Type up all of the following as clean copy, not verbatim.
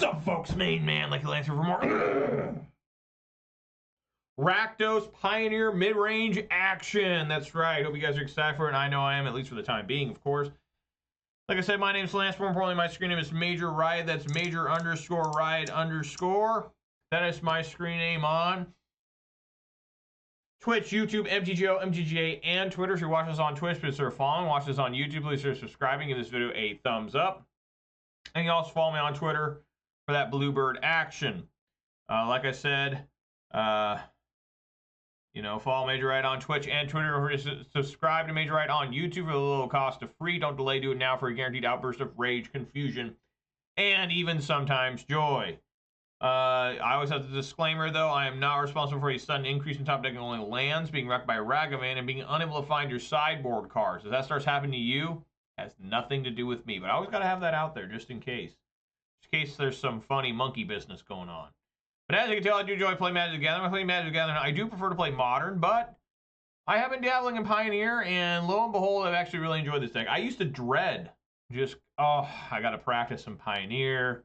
What's up, folks? Main man, like Lancer for more Rakdos Pioneer mid-range action. That's right. Hope you guys are excited for it. And I know I am, at least for the time being, of course. Like I said, my name is Lance. More importantly, my screen name is Major Riot. That's Major_Riot_. That is my screen name on Twitch, YouTube, MTGO, MTGA, and Twitter. If you're watching this on Twitch, please consider following. Watch this on YouTube, please consider subscribing. Give this video a thumbs up. And you also follow me on Twitter for that Bluebird action. Like I said, follow Major Riot on Twitch and Twitter. Or subscribe to Major Riot on YouTube for the little cost of free. Don't delay, do it now for a guaranteed outburst of rage, confusion, and even sometimes joy. I always have the disclaimer, though. I am not responsible for a sudden increase in top deck and only lands, being wrecked by Ragavan, and being unable to find your sideboard cards. If that starts happening to you, it has nothing to do with me. But I always got to have that out there, just in case. Just in case there's some funny monkey business going on. But as you can tell, I do enjoy playing Magic the Gathering. I play Magic the Gathering. I do prefer to play Modern, but I have been dabbling in Pioneer, and lo and behold, I've actually really enjoyed this deck. I used to dread I got to practice some Pioneer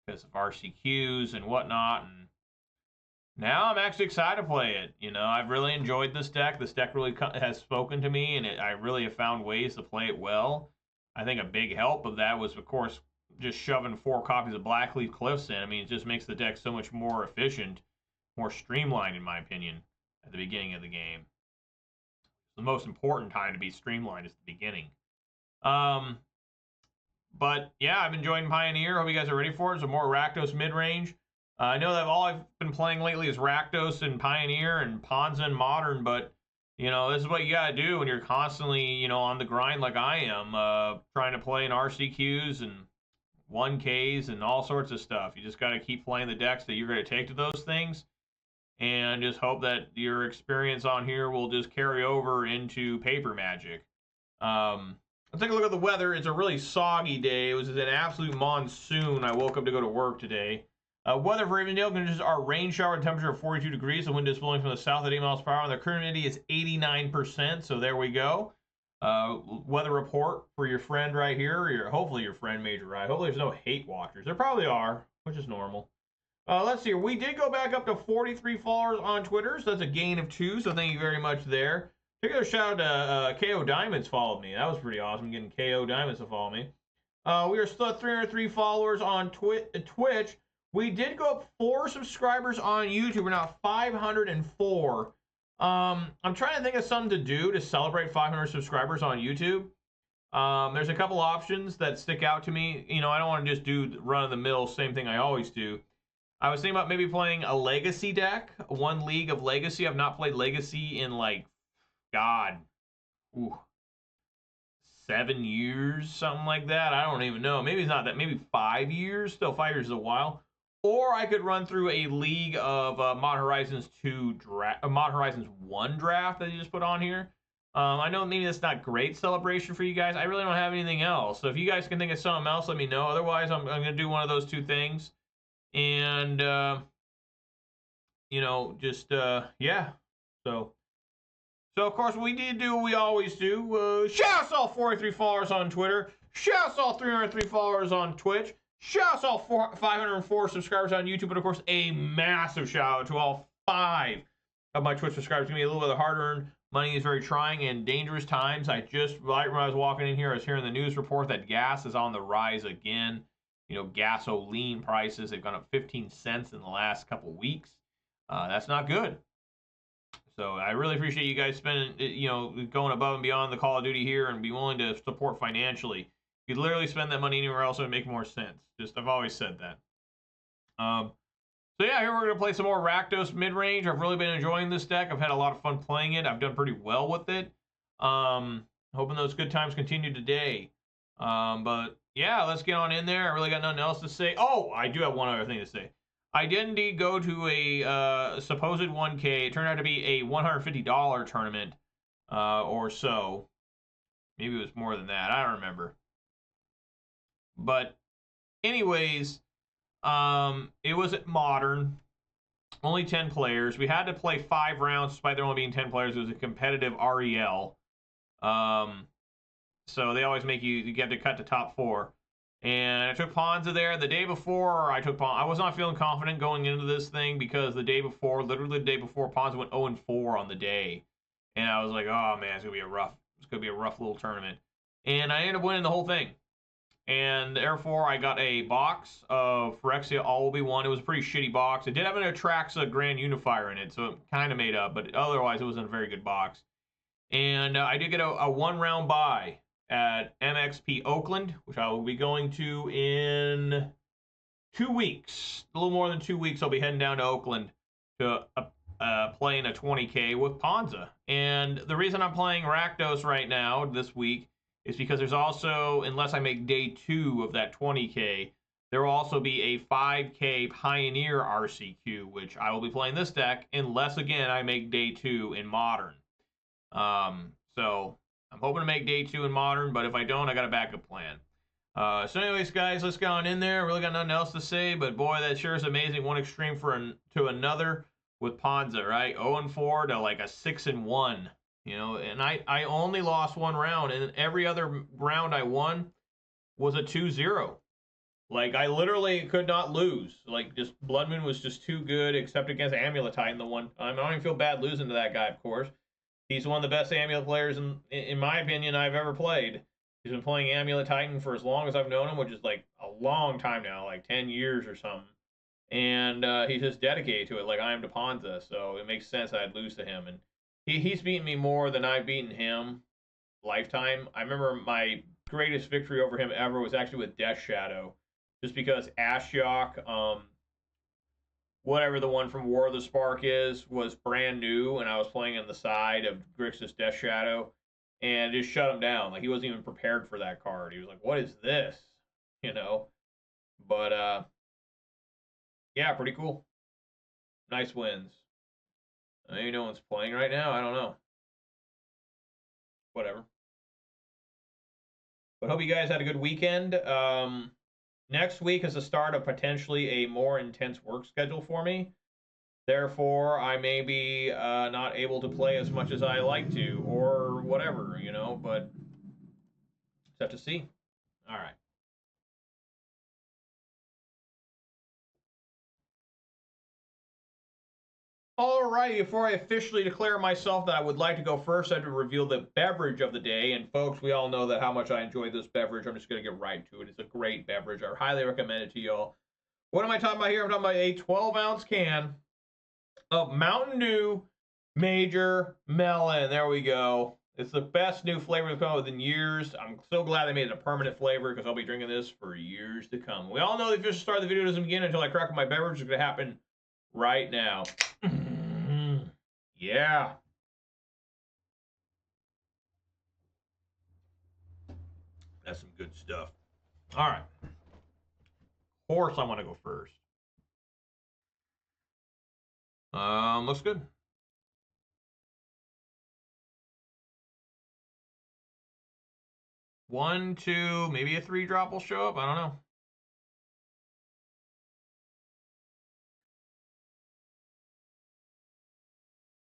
because of RCQs and whatnot, and now I'm actually excited to play it. I've really enjoyed this deck. This deck really has spoken to me, and I really have found ways to play it well. I think a big help of that was, of course, just shoving 4 copies of Blackleaf Cliffs in. I mean, it just makes the deck so much more efficient, more streamlined, in my opinion, at the beginning of the game. The most important time to be streamlined is the beginning. But yeah, I've been enjoying Pioneer. Hope you guys are ready for it. So more Rakdos mid-range. I know that all I've been playing lately is Rakdos and Pioneer and Ponza and Modern, but this is what you gotta do when you're constantly, on the grind like I am, trying to play in RCQs and 1Ks and all sorts of stuff. You just gotta keep playing the decks that you're gonna take to those things, and just hope that your experience on here will just carry over into Paper Magic. Let's take a look at the weather. It's a really soggy day. It was an absolute monsoon. I woke up to go to work today. Weather for Avondale conditions are rain shower, temperature of 42 degrees. The wind is blowing from the south at 8 miles per hour. And the current humidity is 89%. So there we go. Weather report for your friend right here. Hopefully your friend Major Riot. Hopefully there's no hate watchers. There probably are, which is normal. Let's see here. We did go back up to 43 followers on Twitter. So that's a gain of 2. So thank you very much there. Particular shout out to KO Diamonds followed me. That was pretty awesome, getting KO Diamonds to follow me. We are still at 303 followers on Twitch. We did go up 4 subscribers on YouTube. We're now 504. I'm trying to think of something to do to celebrate 500 subscribers on YouTube. There's a couple options that stick out to me. I don't want to just do run-of-the-mill, same thing I always do. I was thinking about maybe playing a Legacy deck, 1 League of Legacy. I've not played Legacy in God, 7 years, something like that. I don't even know. Maybe it's not that. Maybe 5 years. Still, 5 years is a while. Or I could run through a league of Mod Horizons 1 draft that you just put on here. I know maybe that's not great celebration for you guys. I really don't have anything else. So if you guys can think of something else, let me know. Otherwise, I'm going to do one of those 2 things. And, yeah. So, of course, we did do what we always do. Shout out to all 43 followers on Twitter. Shout out to all 303 followers on Twitch. Shout out to all 504 subscribers on YouTube. And, of course, a massive shout out to all 5 of my Twitch subscribers. It's going to be a little bit of hard-earned money. Is very trying and dangerous times. Right when I was walking in here, I was hearing the news report that gas is on the rise again. Gasoline prices have gone up 15 cents in the last couple weeks. That's not good. So I really appreciate you guys spending, going above and beyond the Call of Duty here and be willing to support financially. You could literally spend that money anywhere else and make more sense. I've always said that. So yeah, here we're going to play some more Rakdos mid-range. I've really been enjoying this deck. I've had a lot of fun playing it. I've done pretty well with it. Hoping those good times continue today. But yeah, let's get on in there. I really got nothing else to say. Oh, I do have one other thing to say. I did indeed go to a supposed 1K. It turned out to be a $150 tournament or so. Maybe it was more than that. I don't remember. But anyways, it was at Modern. Only 10 players. We had to play 5 rounds despite there only being 10 players. It was a competitive REL. So they always make you get to cut to top 4. And I took Ponza there. The day before, I took Ponza. I was not feeling confident going into this thing because the day before, literally the day before, Ponza went 0-4 on the day. And I was like, oh man, it's gonna be a rough little tournament. And I ended up winning the whole thing. And therefore, I got a box of Phyrexia All Will Be One. It was a pretty shitty box. It did have an Atraxa Grand Unifier in it, so it kind of made up, but otherwise, it wasn't a very good box. And I did get a one-round buy at MXP Oakland, which I will be going to in 2 weeks. A little more than 2 weeks, I'll be heading down to Oakland to playing a 20K with Ponza. And the reason I'm playing Rakdos right now this week is because there's also, unless I make day 2 of that 20K, there will also be a 5K Pioneer RCQ, which I will be playing this deck unless, again, I make day 2 in Modern. So I'm hoping to make day 2 in Modern, but if I don't, I got a backup plan. So anyways, guys, let's go on in there. Really got nothing else to say, but boy, that sure is amazing. One extreme to another with Ponza, right? 0-4 to like a 6-1. You know, and I only lost one round, and every other round I won was a 2-0. Like, I literally could not lose. Like, just Blood Moon was just too good, except against Amulet Titan the one time. I don't even feel bad losing to that guy, of course. He's one of the best Amulet players, in my opinion, I've ever played. He's been playing Amulet Titan for as long as I've known him, which is like a long time now, like 10 years or something. And he's just dedicated to it, like I am to Ponza. So it makes sense I'd lose to him. And he's beaten me more than I've beaten him lifetime. I remember my greatest victory over him ever was actually with Death Shadow, just because Ashiok, whatever the one from War of the Spark is, was brand new, and I was playing on the side of Grixis Death Shadow, and just shut him down. Like, he wasn't even prepared for that card. He was like, what is this? You know? But, yeah, pretty cool. Nice wins. Maybe no one's playing right now. I don't know. Whatever. But hope you guys had a good weekend. Next week is the start of potentially a more intense work schedule for me. Therefore, I may be not able to play as much as I like to, or whatever, you know, but just have to see. All right. All right, before I officially declare myself that I would like to go first, I have to reveal the beverage of the day. And folks, we all know that how much I enjoy this beverage. I'm just going to get right to it. It's a great beverage. I highly recommend it to y'all. What am I talking about here? I'm talking about a 12-ounce can of Mountain Dew Major Melon. There we go. It's the best new flavor they've come up with in years. I'm so glad they made it a permanent flavor because I'll be drinking this for years to come. We all know the official start of the video doesn't begin until I crack my beverage. It's going to happen right now. Yeah. That's some good stuff. All right. Of course, I want to go first. Looks good. 1, 2, maybe a 3-drop will show up. I don't know.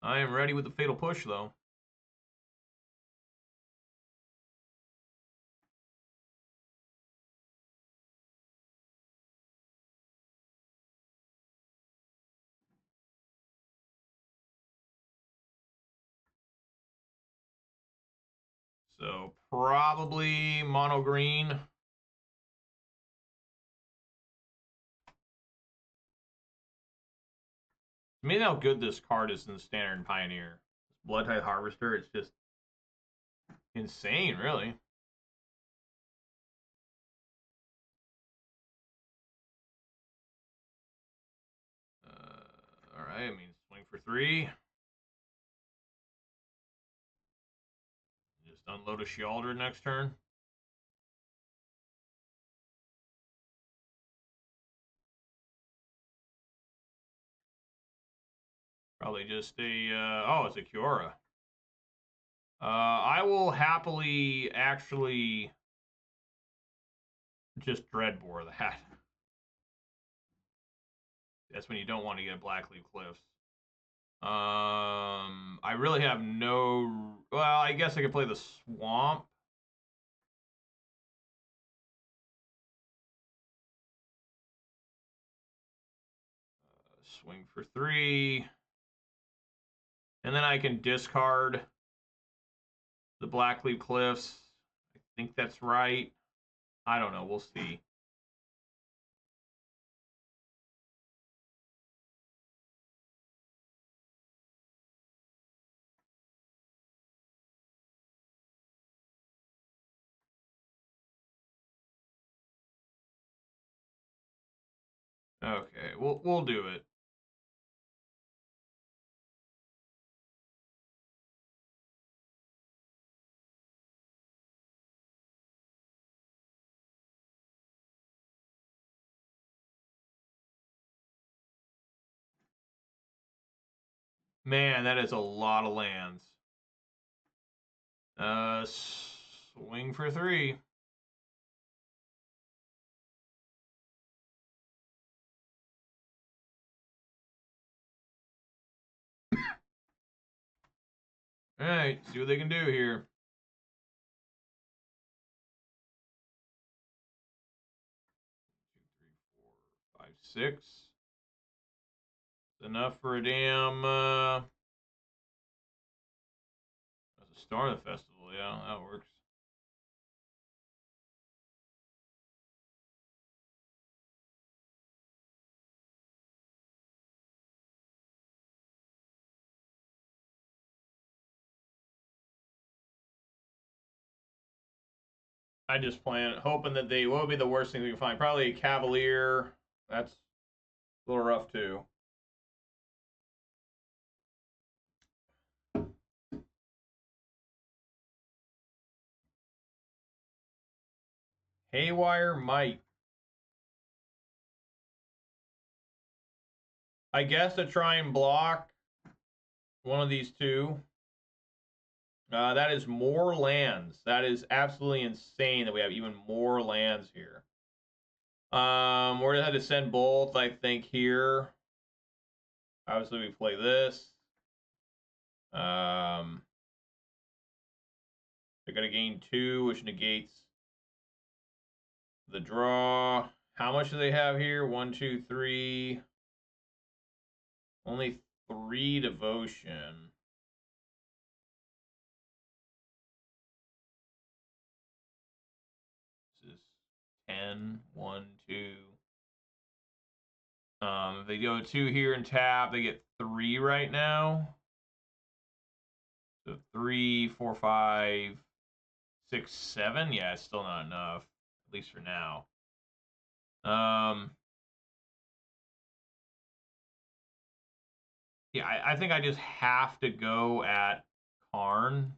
I am ready with the fatal push, though. So probably mono green. Amazing how good this card is in the Standard and Pioneer. Blood Tithe Harvester, it's just insane, really. All right, I mean, swing for 3. Just unload a Sheoldred next turn. Probably just a, oh, it's a Kiora. I will happily actually just Dreadbore that. That's when you don't want to get Blackleaf Cliffs. I really have no, well, I guess I could play the Swamp. Swing for 3. And then I can discard the Blackleaf Cliffs. I think that's right. I don't know. We'll see. Okay, we'll do it. Man, that is a lot of lands. Swing for 3. All right, see what they can do here. 2, 3, 4, 5, 6. Enough for a damn that's a Star of the Festival. Yeah, that works. I just plan hoping that they. What would be the worst thing we can find? Probably a Cavalier. That's a little rough too. Haywire Might. I guess to try and block one of these two. That is more lands. That is absolutely insane that we have even more lands here. We're gonna have to send both, I think, here. Obviously, we play this. They're gonna gain 2, which negates the draw. How much do they have here? 1, 2, 3. Only 3 devotion. This is 10, 1, 2. If they go 2 here and tap, they get 3 right now. So 3, 4, 5, 6, 7. Yeah, it's still not enough, at least for now. Yeah, I think I just have to go at Karn.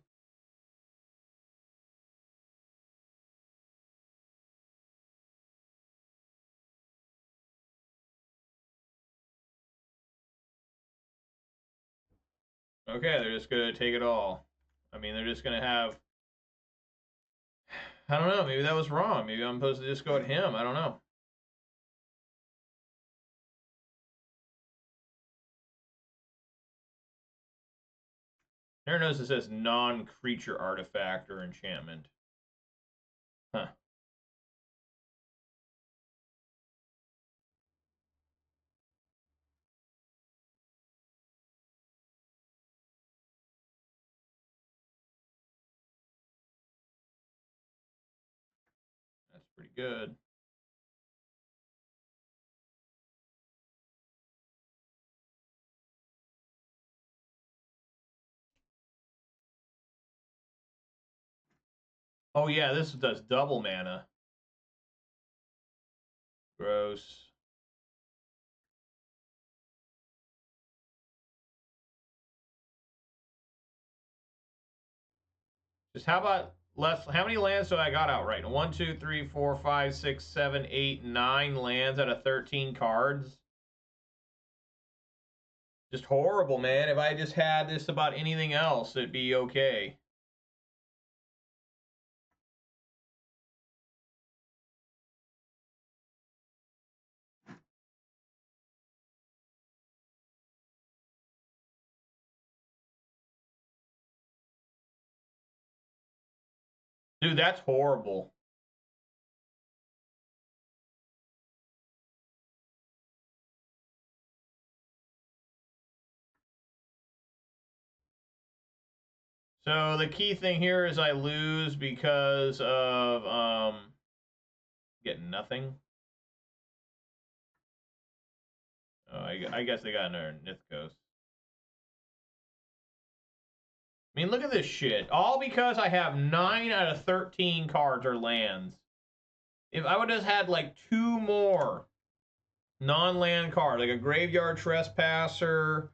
Okay, they're just gonna take it all. I mean, they're just gonna have. I don't know. Maybe that was wrong. Maybe I'm supposed to just go at him. I don't know. Never noticed it says non-creature artifact or enchantment. Huh. That's pretty good. Oh yeah, this does double mana. Gross. Just how about less? How many lands do I got out right? 1, 2, 3, 4, 5, 6, 7, 8, 9 lands out of 13 cards. Just horrible, man. If I just had this about anything else, it'd be okay. Dude, that's horrible. So the key thing here is I lose because of getting nothing. Oh, I guess they got another Nithcos. I mean, look at this shit. All because I have 9 out of 13 cards are lands. If I would have had like 2 more non-land cards, like a Graveyard Trespasser,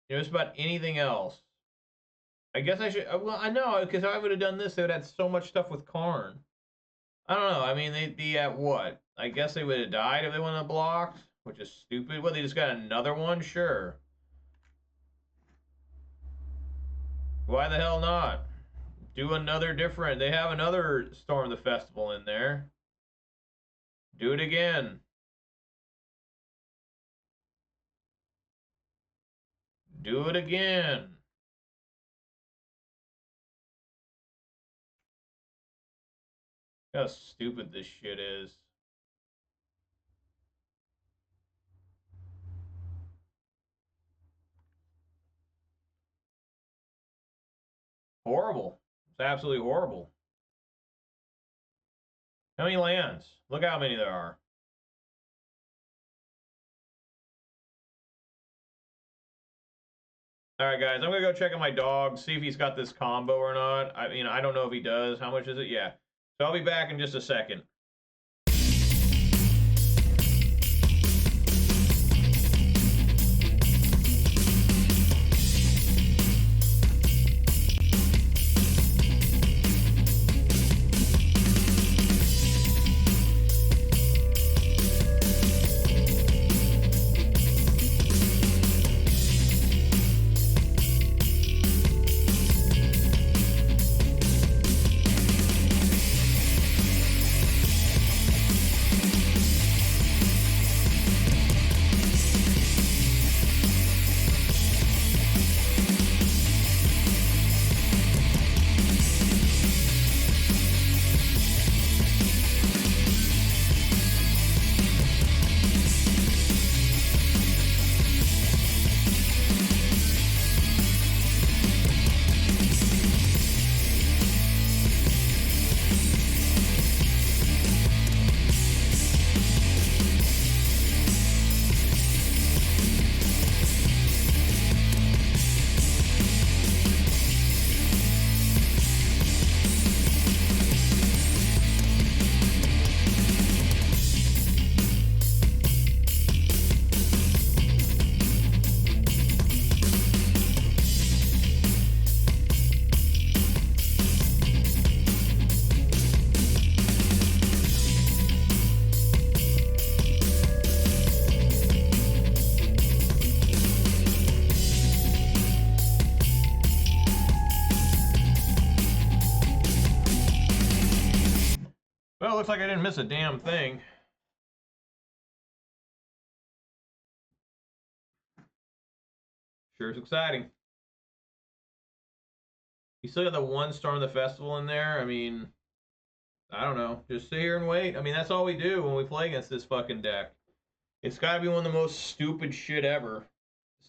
just about anything else. I guess I should. Well, I know because I would have done this. They would have had so much stuff with Karn. I don't know. I mean, they'd be at what? I guess they would have died if they wouldn't have blocked, which is stupid. What? They just got another one? Sure. Why the hell not? Do another different. They have another Storm the Festival in there. Do it again. Do it again. How stupid this shit is. Horrible. It's absolutely horrible. How many lands? Look how many there are. All right, guys, I'm gonna go check on my dog, see if he's got this combo or not. I mean, I don't know if he does. How much is it? Yeah. So I'll be back in just a second. Well, it looks like I didn't miss a damn thing. Sure is exciting. You still got the one Storm of the Festival in there. I mean, I don't know. Just sit here and wait. I mean, that's all we do when we play against this fucking deck. It's got to be one of the most stupid shit ever.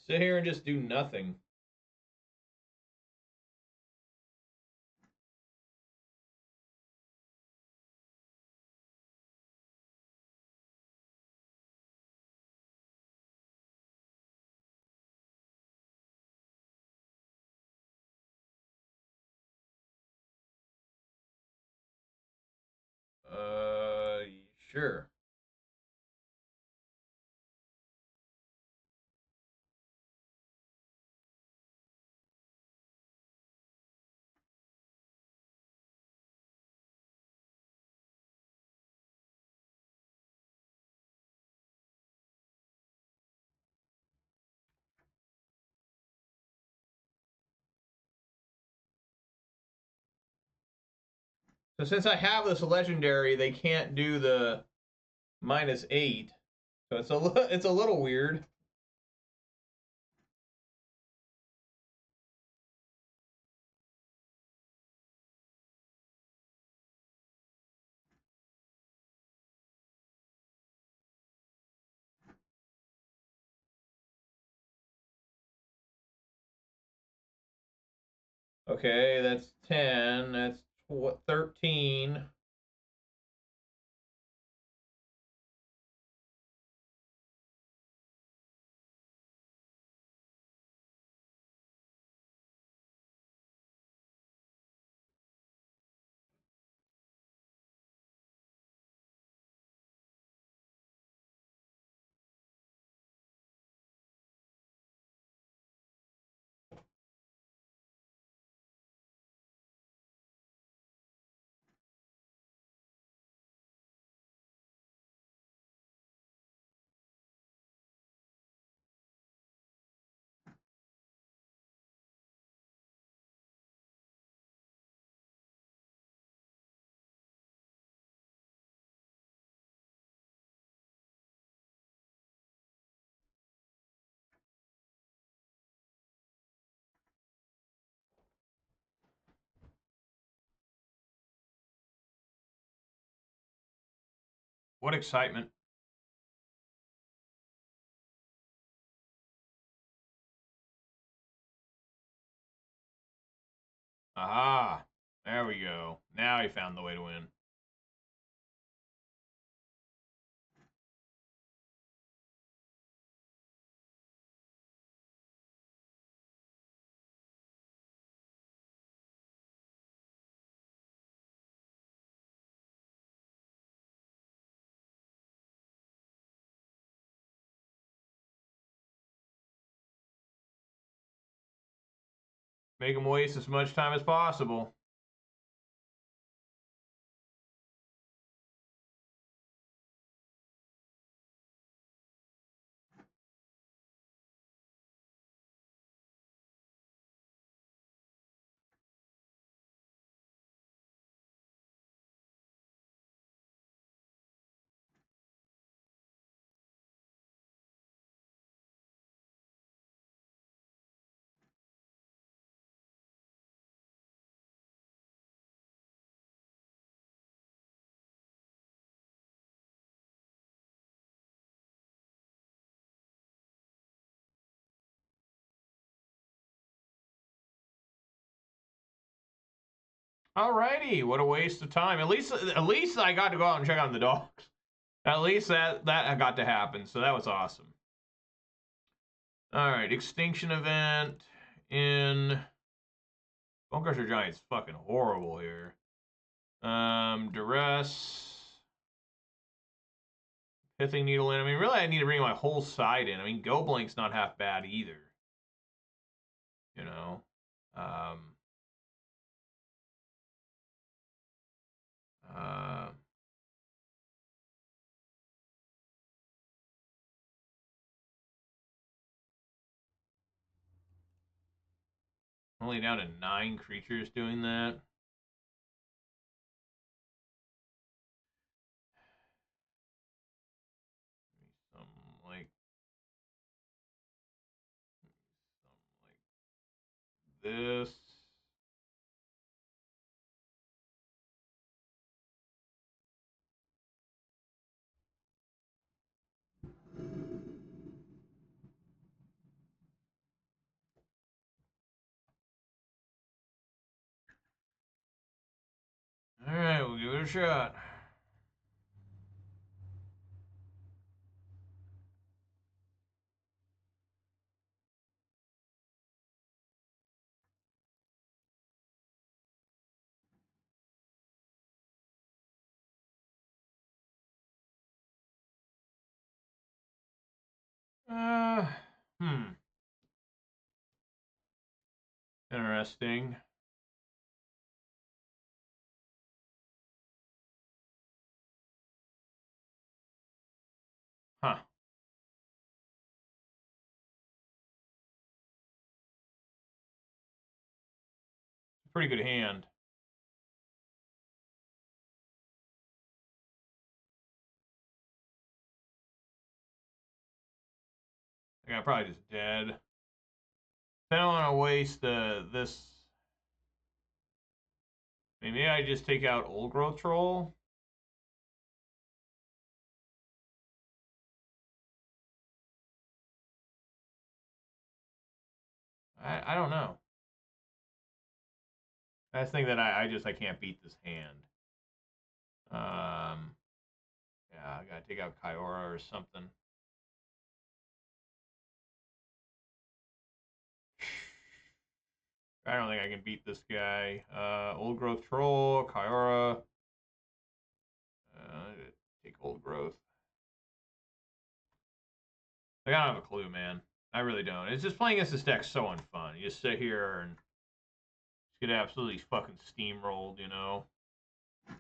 Sit here and just do nothing. Sure. So since I have this legendary, they can't do the -8. So it's a little weird. Okay, that's 10. That's 13. What excitement. Aha. There we go. Now he found the way to win. Make him waste as much time as possible. Alrighty, what a waste of time. At least I got to go out and check on the dogs. At least that got to happen, so that was awesome. All right, extinction event in Bone Crusher Giant's fucking horrible here. Duress, Pithing Needle in. I mean, really, I need to bring my whole side in. I mean, Go Blink's not half bad either. You know, um, uh, only down to 9 creatures doing that. Some like this. All right, we'll give it a shot. Uh, hmm. Interesting. Huh. Pretty good hand. I think I'm probably just dead. I don't want to waste this. Maybe I just take out Old Growth Troll. I don't know. I just think that I can't beat this hand. Yeah, I gotta take out Kyora or something. I don't think I can beat this guy. Old Growth Troll, Kyora. Take Old Growth. Like, I don't have a clue, man. I really don't. It's just playing against this deck so unfun. You just sit here and just get absolutely fucking steamrolled, you know? And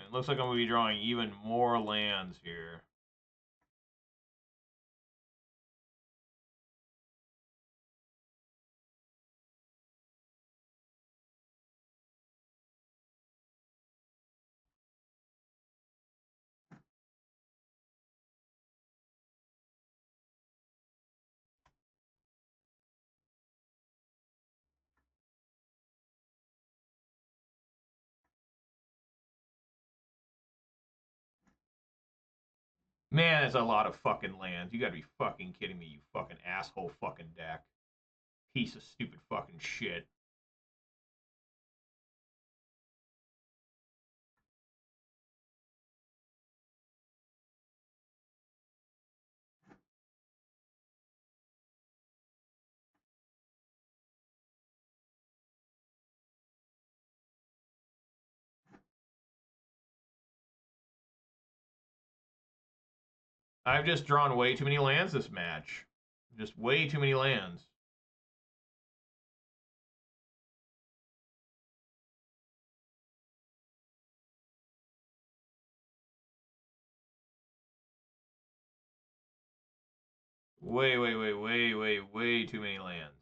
it looks like I'm going to be drawing even more lands here. Man, that's a lot of fucking lands. You gotta be fucking kidding me, you fucking asshole fucking deck. Piece of stupid fucking shit. I've just drawn way too many lands this match. Just way too many lands. Way too many lands.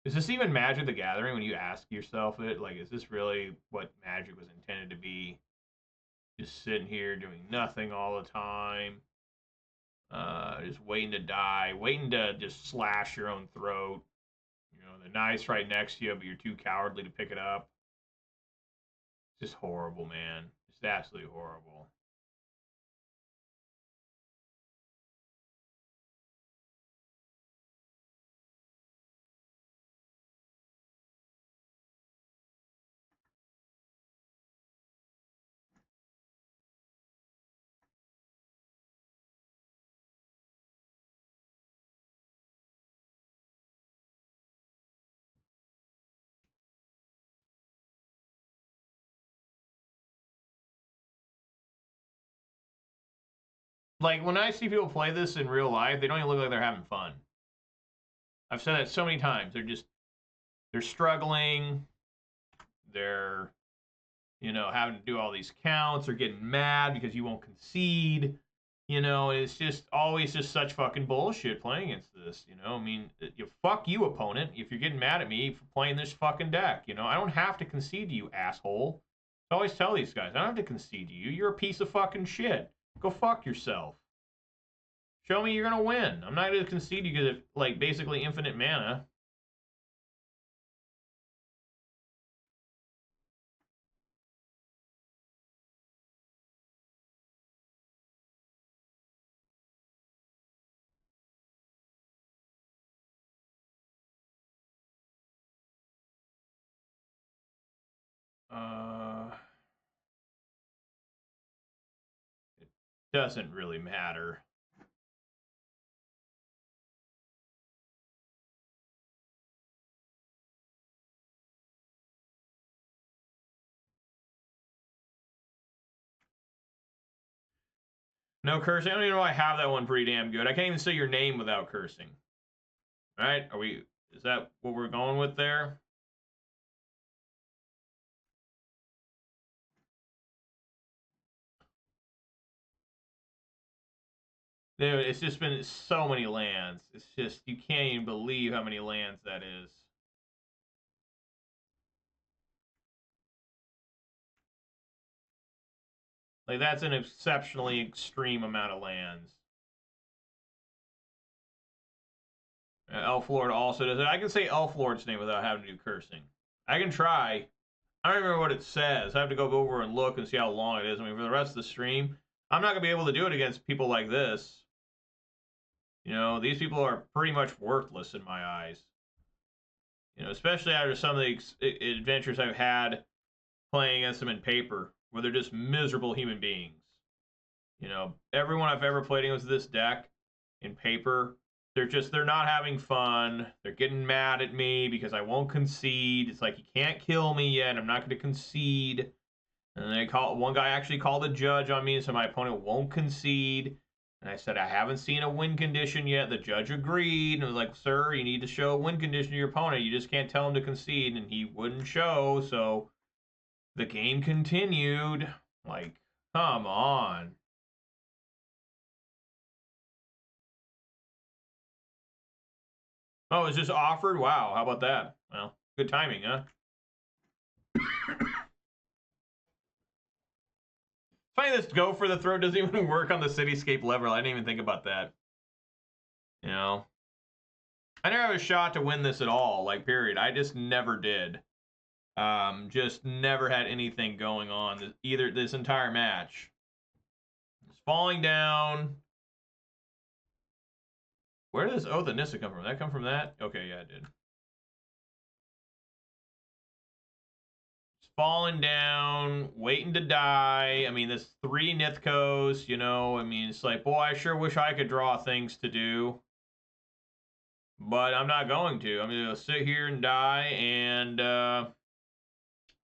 Is this even Magic the Gathering when you ask yourself it? Like, is this really what Magic was intended to be? Just sitting here doing nothing all the time, just waiting to die, waiting to just slash your own throat. You know, the knife's right next to you, but you're too cowardly to pick it up. It's just horrible, man. Just absolutely horrible. Like, when I see people play this in real life, they don't even look like they're having fun. I've said that so many times. They're struggling. They're, you know, having to do all these counts or getting mad because you won't concede. You know, it's just always just such fucking bullshit playing against this. You know, I mean, you fuck you, opponent, if you're getting mad at me for playing this fucking deck. You know, I don't have to concede to you, asshole. I always tell these guys, I don't have to concede to you. You're a piece of fucking shit. Go fuck yourself. Show me you're gonna win. I'm not gonna concede you because of like basically infinite mana. It doesn't really matter. No cursing. I don't even know I have that one pretty damn good. I can't even say your name without cursing. All right? Are we? Is that what we're going with there? Dude, it's just been so many lands. It's just you can't even believe how many lands that is. Like, that's an exceptionally extreme amount of lands. Elf Lord also does it. I can say Elf Lord's name without having to do cursing. I can try. I don't remember what it says. I have to go over and look and see how long it is. I mean, for the rest of the stream, I'm not going to be able to do it against people like this. You know, these people are pretty much worthless in my eyes. You know, especially after some of the adventures I've had playing against them in paper, where they're just miserable human beings. You know, everyone I've ever played against this deck in paper, they're not having fun. They're getting mad at me because I won't concede. It's like, you can't kill me yet. I'm not going to concede. And one guy actually called a judge on me, so my opponent won't concede. And I said, I haven't seen a win condition yet. The judge agreed and was like, sir, you need to show a win condition to your opponent. You just can't tell him to concede. And he wouldn't show, so the game continued. Like, come on. Oh, it's just offered? Wow, how about that? Well, good timing, huh? Funny, this go for the throat doesn't even work on the cityscape level. I didn't even think about that. You know? I never have a shot to win this at all, like, period. I just never did. Just never had anything going on either this entire match. It's falling down. Where did this Oath of Nissa come from? Did that come from that? Okay, yeah, it did. It's falling down, waiting to die. I mean, this 3 Nithcos, you know, I mean, it's like, boy, I sure wish I could draw things to do. But I'm not going to. I'm going to sit here and die and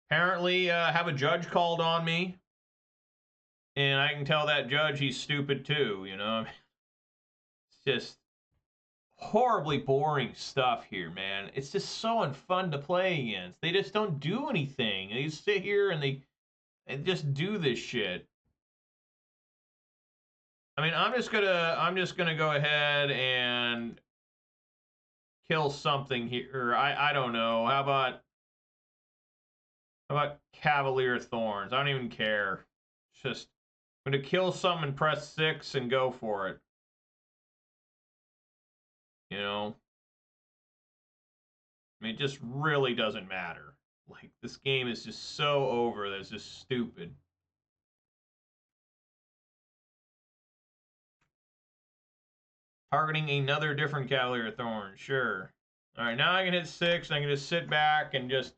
apparently have a judge called on me. And I can tell that judge he's stupid too, you know? It's just horribly boring stuff here, man. It's just so unfun to play against. They just don't do anything. They just sit here and they just do this shit. I mean, I'm just gonna go ahead and kill something here. I don't know. How about Cavalier Thorns? I don't even care. It's just, I'm gonna kill some and press 6 and go for it. You know? I mean, it just really doesn't matter. Like, this game is just so over that it's just stupid. Targeting another different Cavalier Thorn, sure. Alright, now I can hit 6, and I can just sit back and just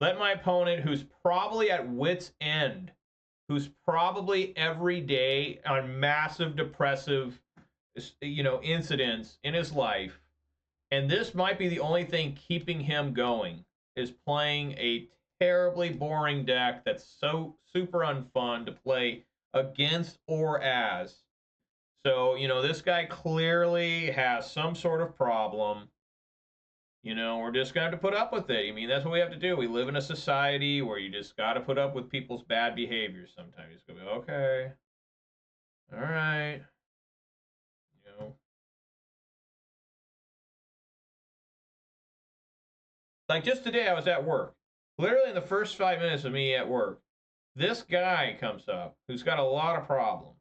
let my opponent, who's probably at wit's end, who's probably every day on massive depressive, you know, incidents in his life, and this might be the only thing keeping him going, is playing a terribly boring deck that's so super unfun to play against or as. So, you know, this guy clearly has some sort of problem. You know, we're just going to have to put up with it. I mean, that's what we have to do. We live in a society where you just got to put up with people's bad behavior sometimes. It's going to be, okay, all right, you know. Like, just today, I was at work. Literally in the first 5 minutes of me at work, this guy comes up who's got a lot of problems.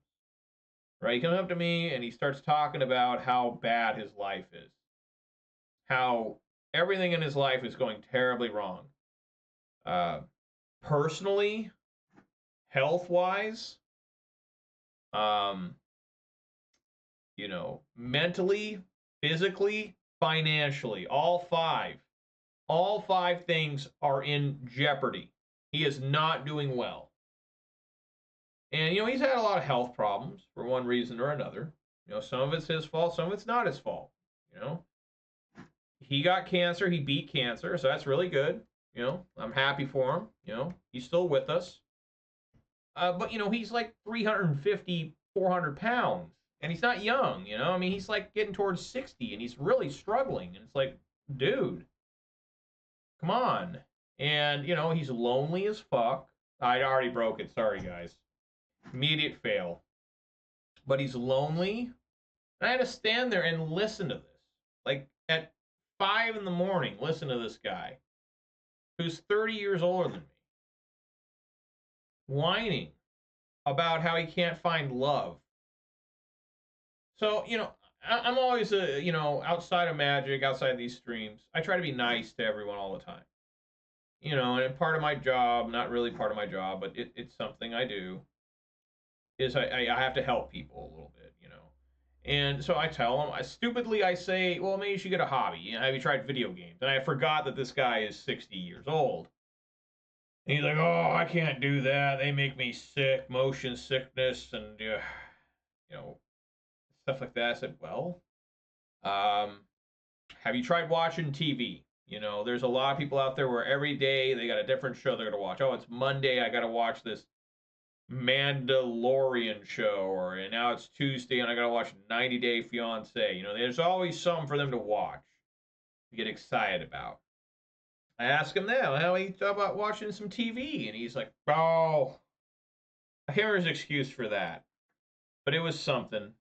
Right? He comes up to me and he starts talking about how bad his life is. How everything in his life is going terribly wrong. Personally, health-wise, you know, mentally, physically, financially, all 5. All 5 things are in jeopardy. He is not doing well. And, you know, he's had a lot of health problems for one reason or another. You know, some of it's his fault, some of it's not his fault. You know, he got cancer, he beat cancer, so that's really good. You know, I'm happy for him. You know, he's still with us. But, you know, he's like 350, 400 pounds, and he's not young, you know? I mean, he's like getting towards 60, and he's really struggling. And it's like, dude, come on. And, you know, he's lonely as fuck. I already broke it. Sorry, guys. Immediate fail. But he's lonely. And I had to stand there and listen to this. Like, at 5 in the morning, listen to this guy who's 30 years older than me, whining about how he can't find love. So, I'm always, outside of Magic, outside of these streams, I try to be nice to everyone all the time. And part of my job, not really part of my job, but it's something I do, is I have to help people a little bit. And so I tell them, I say, well, maybe you should get a hobby. Have you tried video games? And I forgot that this guy is 60 years old. And he's like, oh, I can't do that. They make me sick, motion sickness, and, stuff like that. I said, well, um, have you tried watching TV? There's a lot of people out there where every day they got a different show they're going to watch. Oh, it's Monday. I got to watch this Mandalorian show, and now it's Tuesday and I gotta watch 90 Day Fiance. There's always something for them to watch, to get excited about. I ask him now how he thought about watching some TV, and he's like, "Oh, I hear his excuse for that, but it was something."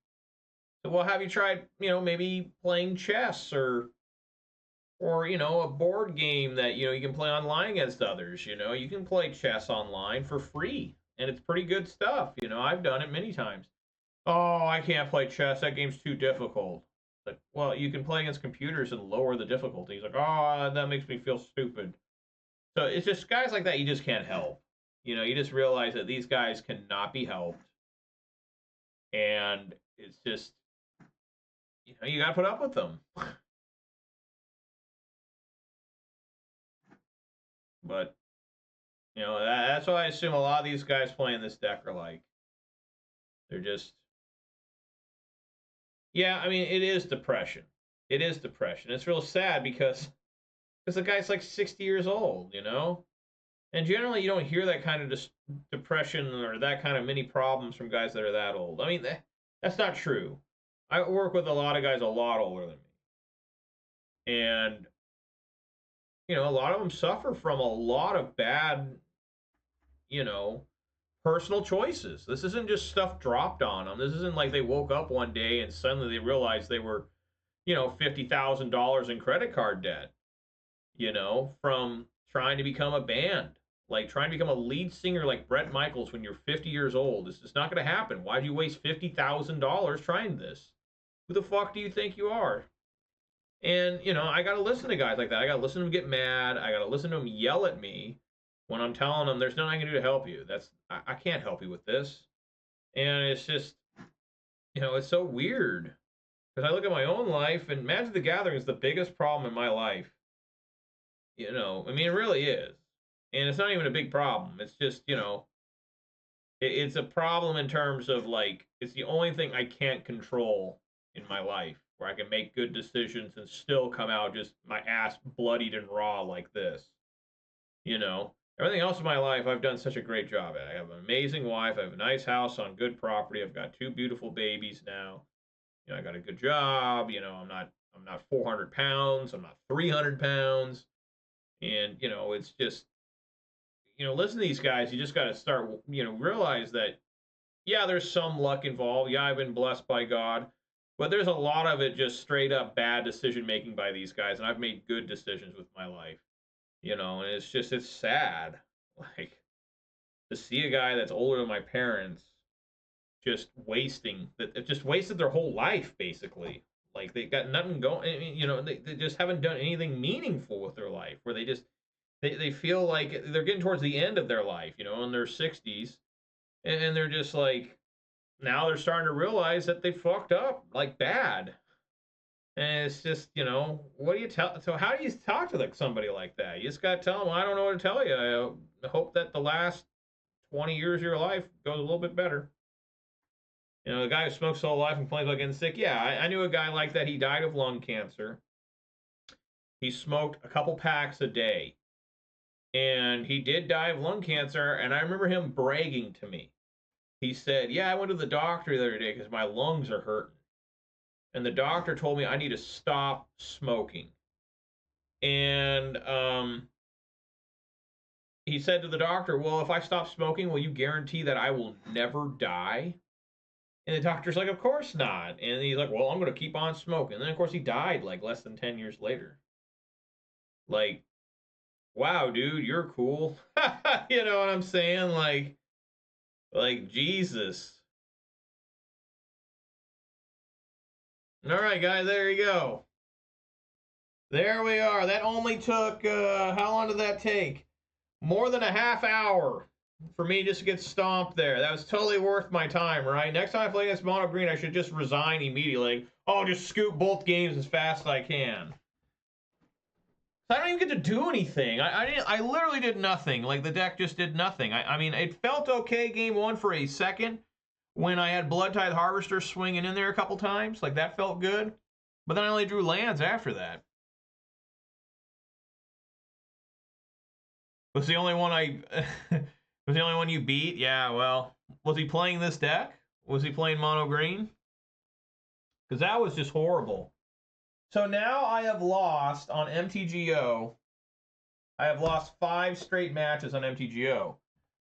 So, well, have you tried, maybe playing chess or a board game that you can play online against others? You can play chess online for free, and it's pretty good stuff. I've done it many times. Oh, I can't play chess. That game's too difficult. Like, well, you can play against computers and lower the difficulty. He's like, oh, that makes me feel stupid. So it's just guys like that you just can't help. You just realize that these guys cannot be helped, and it's just you got to put up with them. But that's what I assume a lot of these guys playing this deck are like. They're just, yeah. I mean, it is depression. It is depression. It's real sad because the guy's like 60 years old, and generally you don't hear that kind of depression or that kind of many problems from guys that are that old. I mean, that's not true. I work with a lot of guys a lot older than me, and a lot of them suffer from a lot of bad, you know, personal choices. This isn't just stuff dropped on them. This isn't like they woke up one day and suddenly they realized they were, $50,000 in credit card debt, from trying to become a band. Like trying to become a lead singer like Bret Michaels when you're 50 years old. It's just not going to happen. Why'd you waste $50,000 trying this? Who the fuck do you think you are? And, I got to listen to guys like that. I got to listen to them get mad. I got to listen to them yell at me when I'm telling them there's nothing I can do to help you. I can't help you with this. And it's just, it's so weird. Because I look at my own life, and Magic the Gathering is the biggest problem in my life. I mean, it really is. And it's not even a big problem. It's just, it's a problem in terms of like, it's the only thing I can't control in my life where I can make good decisions and still come out just my ass bloodied and raw like this. Everything else in my life, I've done such a great job at. I have an amazing wife. I have a nice house on good property. I've got 2 beautiful babies now. I got a good job. I'm not 400 pounds. I'm not 300 pounds. And, it's just, listen to these guys. You just got to start, realize that, yeah, there's some luck involved. Yeah, I've been blessed by God. But there's a lot of it just straight up bad decision making by these guys. And I've made good decisions with my life. And it's sad. Like, to see a guy that's older than my parents just just wasted their whole life, basically. Like, they got nothing going. I mean, they just haven't done anything meaningful with their life, where they feel like they're getting towards the end of their life, in their 60s, and they're just like, now they're starting to realize that they fucked up, like, bad. And it's just, what do you tell? So how do you talk to somebody like that? You just got to tell them, I don't know what to tell you. I hope that the last 20 years of your life goes a little bit better. The guy who smokes all life and plays like getting sick. Yeah, I knew a guy like that. He died of lung cancer. He smoked a couple packs a day. And he did die of lung cancer. And I remember him bragging to me. He said, yeah, I went to the doctor the other day because my lungs are hurting. And the doctor told me I need to stop smoking. And he said to the doctor, well, if I stop smoking, will you guarantee that I will never die? And the doctor's like, of course not. And he's like, well, I'm going to keep on smoking. And then, of course, he died like less than 10 years later. Like, wow, dude, you're cool. You know what I'm saying? Like, Like, Jesus. All right, guys, there you go. There we are. That only took, how long did that take? More than a half hour for me just to get stomped there. That was totally worth my time, right? Next time I play against Mono Green, I should just resign immediately. Oh, just scoop both games as fast as I can. I don't even get to do anything. I literally did nothing. Like, the deck just did nothing. I mean, it felt okay game one for a second when I had Blood Tithe Harvester swinging in there a couple times. Like, that felt good. But then I only drew lands after that. Was the only one I was the only one you beat? Yeah, well, was he playing this deck? Was he playing mono green? Because that was just horrible. So now I have lost on MTGO. I have lost 5 straight matches on MTGO.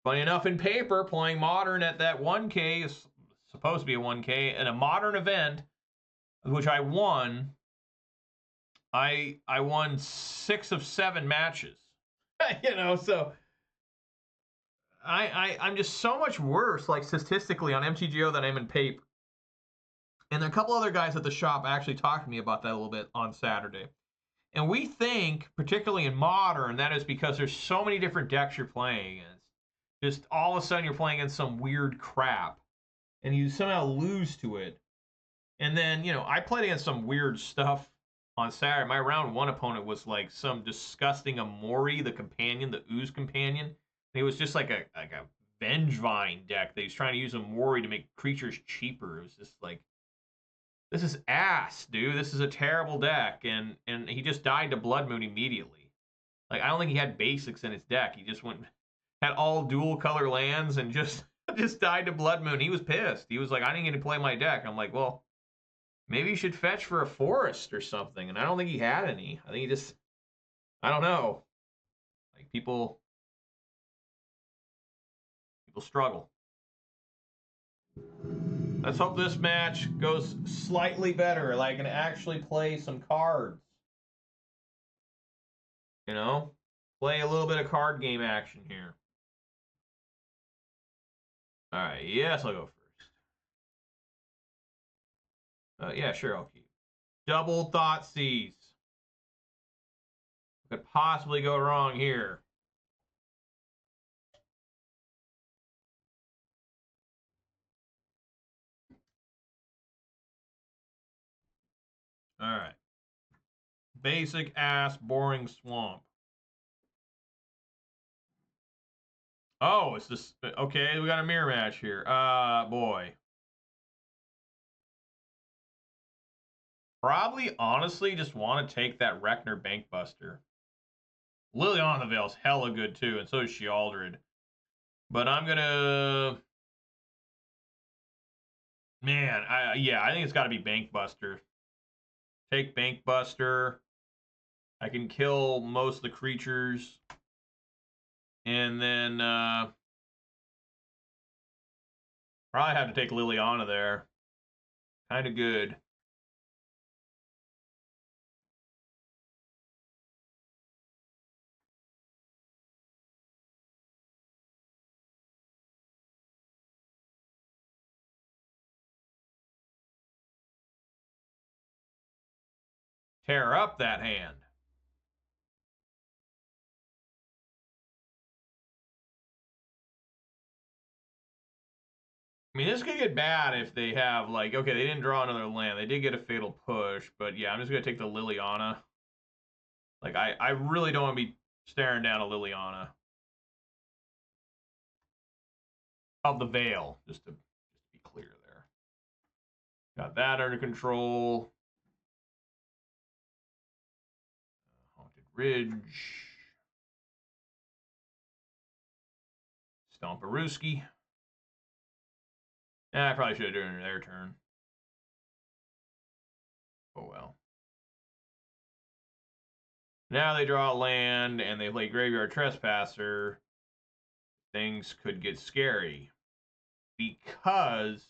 Funny enough, in paper, playing Modern at that 1K is supposed to be a 1K in a Modern event, which I won. I won 6 of 7 matches. You know, so I'm just so much worse, like statistically, on MTGO than I am in paper. And a couple other guys at the shop actually talked to me about that a little bit on Saturday. And we think, particularly in Modern, that is because there's so many different decks you're playing against. Just all of a sudden you're playing against some weird crap, and you somehow lose to it. And then, you know, I played against some weird stuff on Saturday. My round 1 opponent was like some disgusting Amori, the companion, the Ooze companion. And it was just like a Vengevine deck that he's trying to use Amori to make creatures cheaper. It was just like, this is ass, dude. This is a terrible deck. And he just died to Blood Moon immediately. Like, I don't think he had basics in his deck. He just had all dual color lands and just died to Blood Moon. He was pissed. He was like, I didn't get to play my deck. I'm like, well, maybe you should fetch for a forest or something. And I don't think he had any. I think he just, I don't know. Like, people struggle. Let's hope this match goes slightly better. Like, I can actually play some cards. You know? Play a little bit of card game action here. All right, yes, I'll go first. Yeah, sure, I'll keep. Double Thoughtseize. Could possibly go wrong here. All right. Basic ass boring swamp. Oh, it's this. Okay, we got a mirror match here. Boy. Probably, honestly, just want to take that Rekner Bankbuster. Liliana the Veil's hella good, too, and so is Shealdred. But I'm gonna... Man, I think it's got to be Bankbuster. Take Bankbuster. I can kill most of the creatures. And then, probably have to take Liliana there. Kind of good. Tear up that hand. I mean, this could get bad if they have, like, okay, they didn't draw another land. They did get a Fatal Push, but yeah, I'm just going to take the Liliana. Like, I really don't want to be staring down a Liliana. Of the Veil, just to be clear there. Got that under control. Haunted Ridge. Stomparooski. I probably should have done it in their turn. Oh well. Now they draw a land and they play Graveyard Trespasser. Things could get scary. Because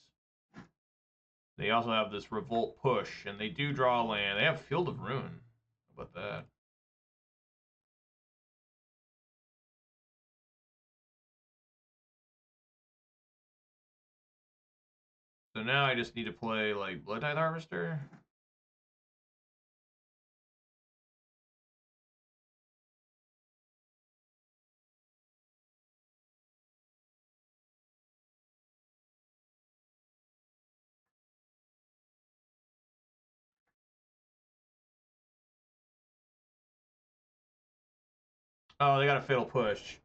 they also have this Revolt Push, and they do draw a land. They have Field of Ruin. How about that? So now I just need to play, like, Blood Tithe Harvester. Oh, they got a Fatal Push.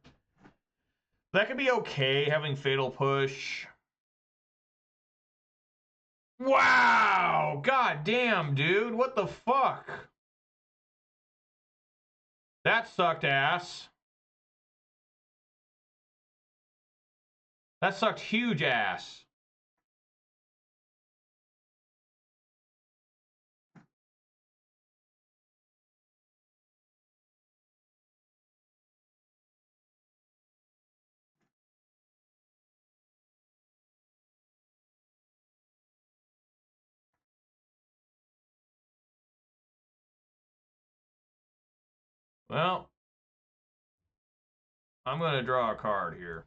That could be okay, having Fatal Push. Wow! God damn, dude. What the fuck? That sucked ass. That sucked huge ass. Well, I'm going to draw a card here.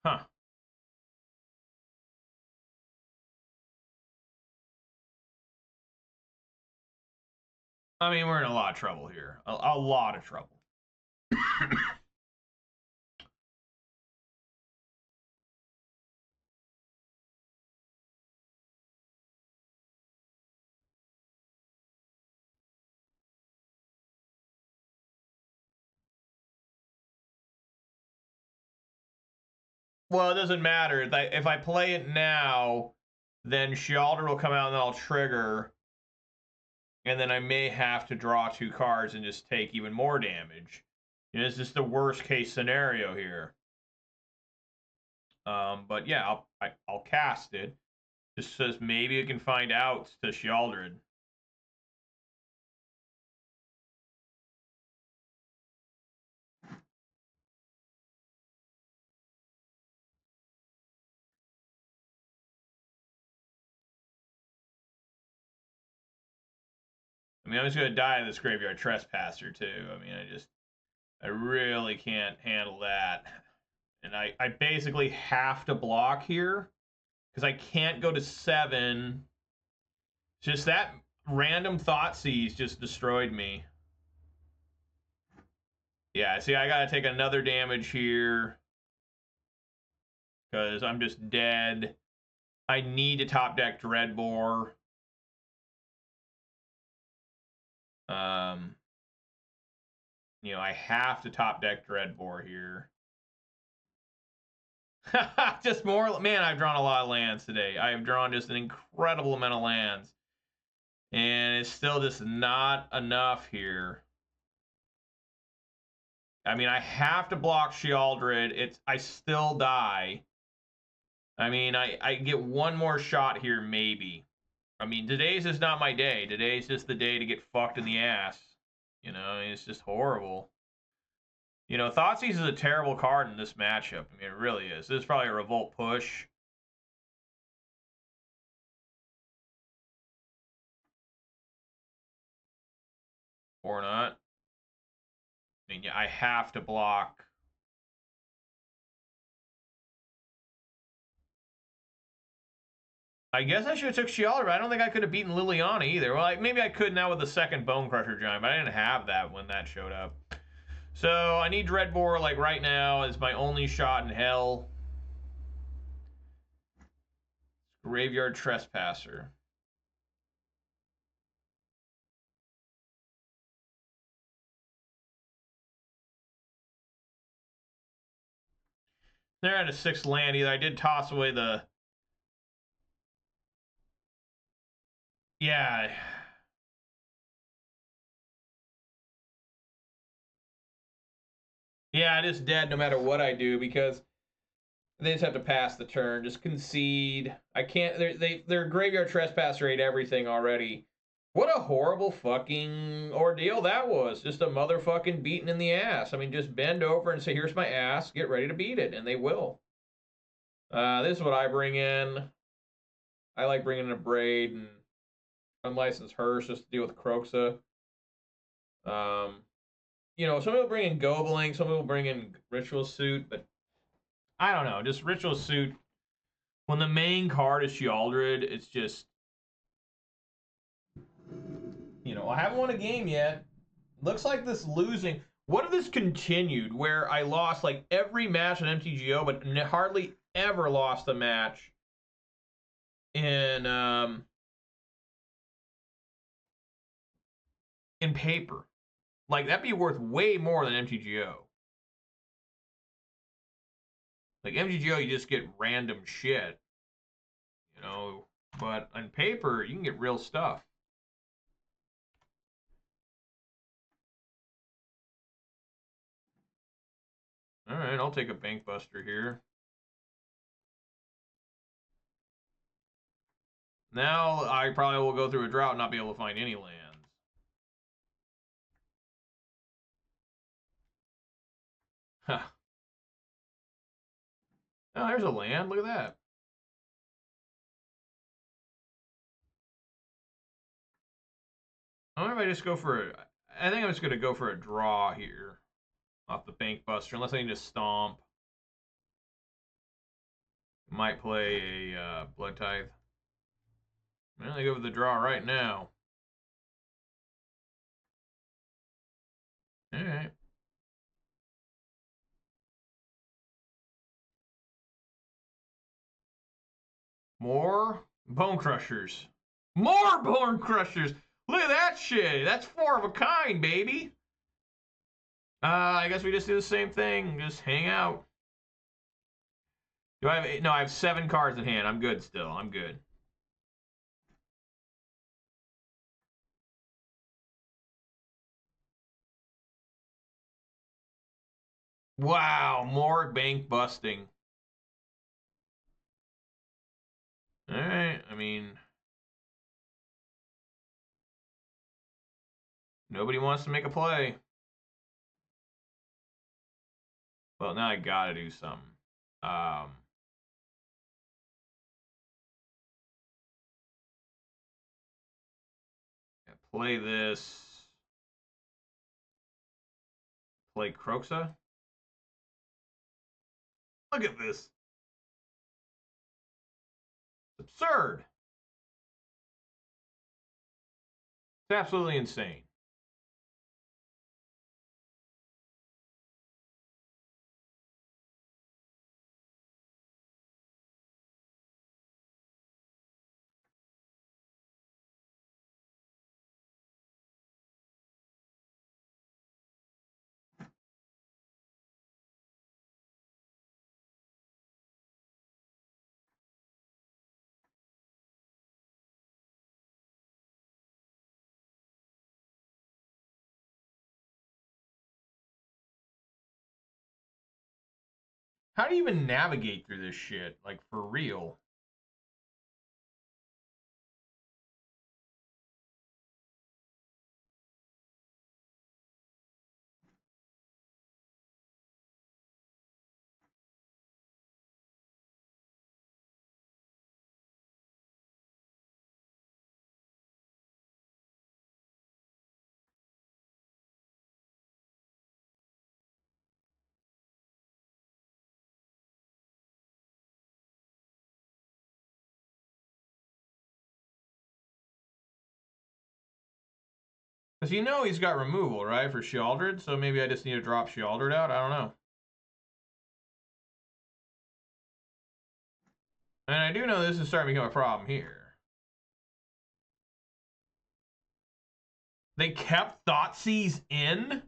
Huh. I mean, we're in a lot of trouble here. A lot of trouble. Well, it doesn't matter. If I play it now, then Sheoldred will come out and then I'll trigger. And then I may have to draw 2 cards and just take even more damage. You know, this is the worst case scenario here. But yeah, I'll cast it. Just says maybe it can find out to Sheoldred. I mean, I'm just gonna die in this Graveyard Trespasser too. I mean, I really can't handle that. And I basically have to block here because I can't go to 7. Just that random Thoughtseize just destroyed me. Yeah, see, I gotta take another damage here because I'm just dead. I need to top deck Dreadbore. You know, I have to top deck Dreadbore here. Just more, man, I've drawn a lot of lands today. I've drawn just an incredible amount of lands. And it's still just not enough here. I mean, I have to block Sheoldred. I still die. I mean, I get one more shot here, maybe. I mean, today's just not my day. Today's just the day to get fucked in the ass. You know, it's just horrible. You know, Thoughtseize is a terrible card in this matchup. I mean, it really is. This is probably a Revolt push. Or not. I mean, yeah, I have to block. I guess I should have took Sheoldred, but I don't think I could have beaten Liliana either. Well, maybe I could now with the second Bone Crusher Giant, but I didn't have that when that showed up. So I need Dreadbore, like, right now. It's my only shot in hell. Graveyard Trespasser. They're at a 6th land either. I did toss away the... Yeah. Yeah, it is dead no matter what I do because they just have to pass the turn. Just concede. I can't... They're Graveyard Trespasser ate everything already. What a horrible fucking ordeal that was. Just a motherfucking beating in the ass. I mean, just bend over and say, here's my ass, get ready to beat it, and they will. This is what I bring in. I like bringing in a Braid and unlicensed Hearse just to deal with Kroxa. You know, some people bring in Gobeling, some people bring in Ritual Suit, but I don't know. Just Ritual Suit. When the main card is Sheoldred, it's just, you know, I haven't won a game yet. Looks like this losing. What if this continued where I lost like every match on MTGO, but hardly ever lost a match in paper? Like that'd be worth way more than MTGO. Like MTGO, you just get random shit, you know. But on paper, you can get real stuff. All right, I'll take a Bank Buster here. Now I probably will go through a drought and not be able to find any lands. Huh. Oh, there's a land. Look at that. I wonder if I just go for I think I'm just going to go for a draw here off the Bank Buster, unless I can just stomp. Might play a Blood Tithe. I'm going to go for the draw right now. All right. More Bone Crushers. More Bone Crushers. Look at that shit. That's 4 of a kind, baby. I guess we just do the same thing. Just hang out. Do I have no? I have 7 cards in hand. I'm good still. I'm good. Wow, more bank busting. All right. I mean, nobody wants to make a play. Well, now I gotta do something. Play this. Play Kroxa. Look at this. It's absurd. It's absolutely insane. How do you even navigate through this shit? Like, for real? Because you know he's got removal, right, for Sheoldred, so maybe I just need to drop Sheoldred out? I don't know. And I do know this is starting to become a problem here. They kept Thoughtseize in?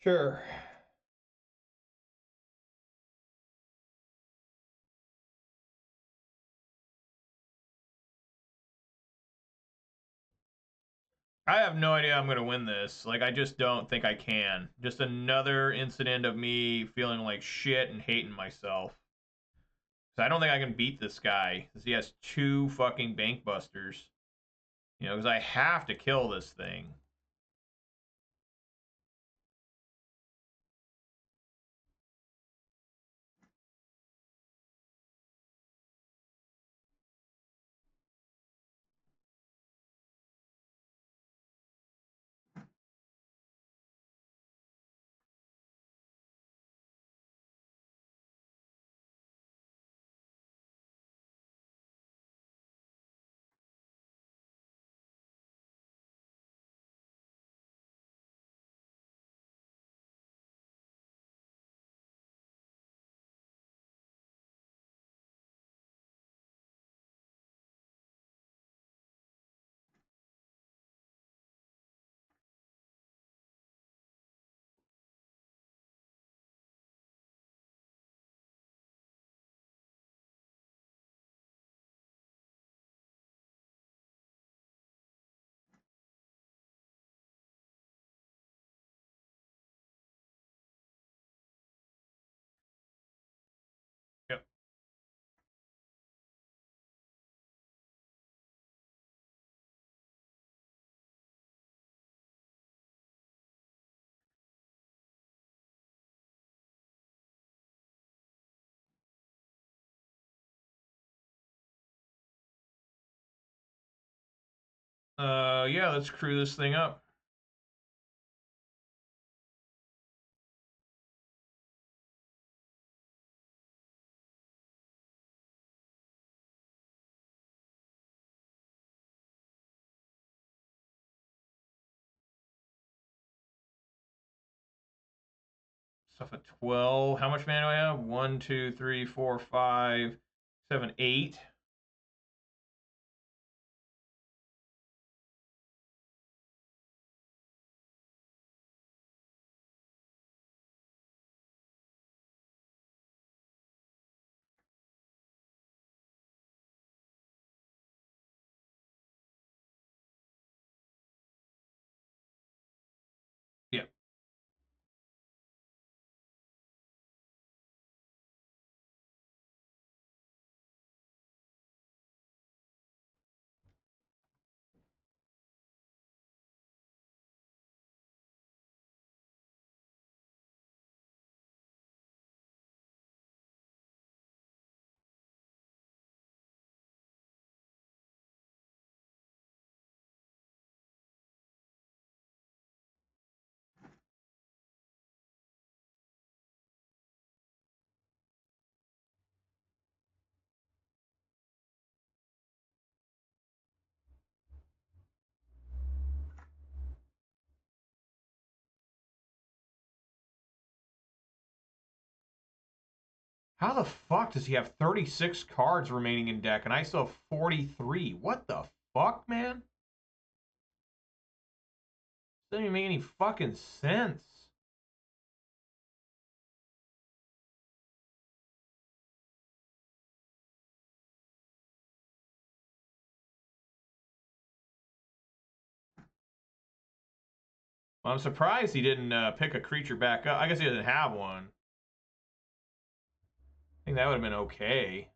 Sure. I have no idea I'm going to win this. Like, I just don't think I can. Just another incident of me feeling like shit and hating myself. So I don't think I can beat this guy because he has two fucking bank busters. You know, because I have to kill this thing. Yep. Yeah, let's crew this thing up. Stuff at 12. How much mana do I have? 1, 2, 3, 4, 5, 7, 8. Yep. How the fuck does he have 36 cards remaining in deck and I still have 43? What the fuck, man? Doesn't even make any fucking sense. Well, I'm surprised he didn't pick a creature back up. I guess he doesn't have one. I think that would have been okay.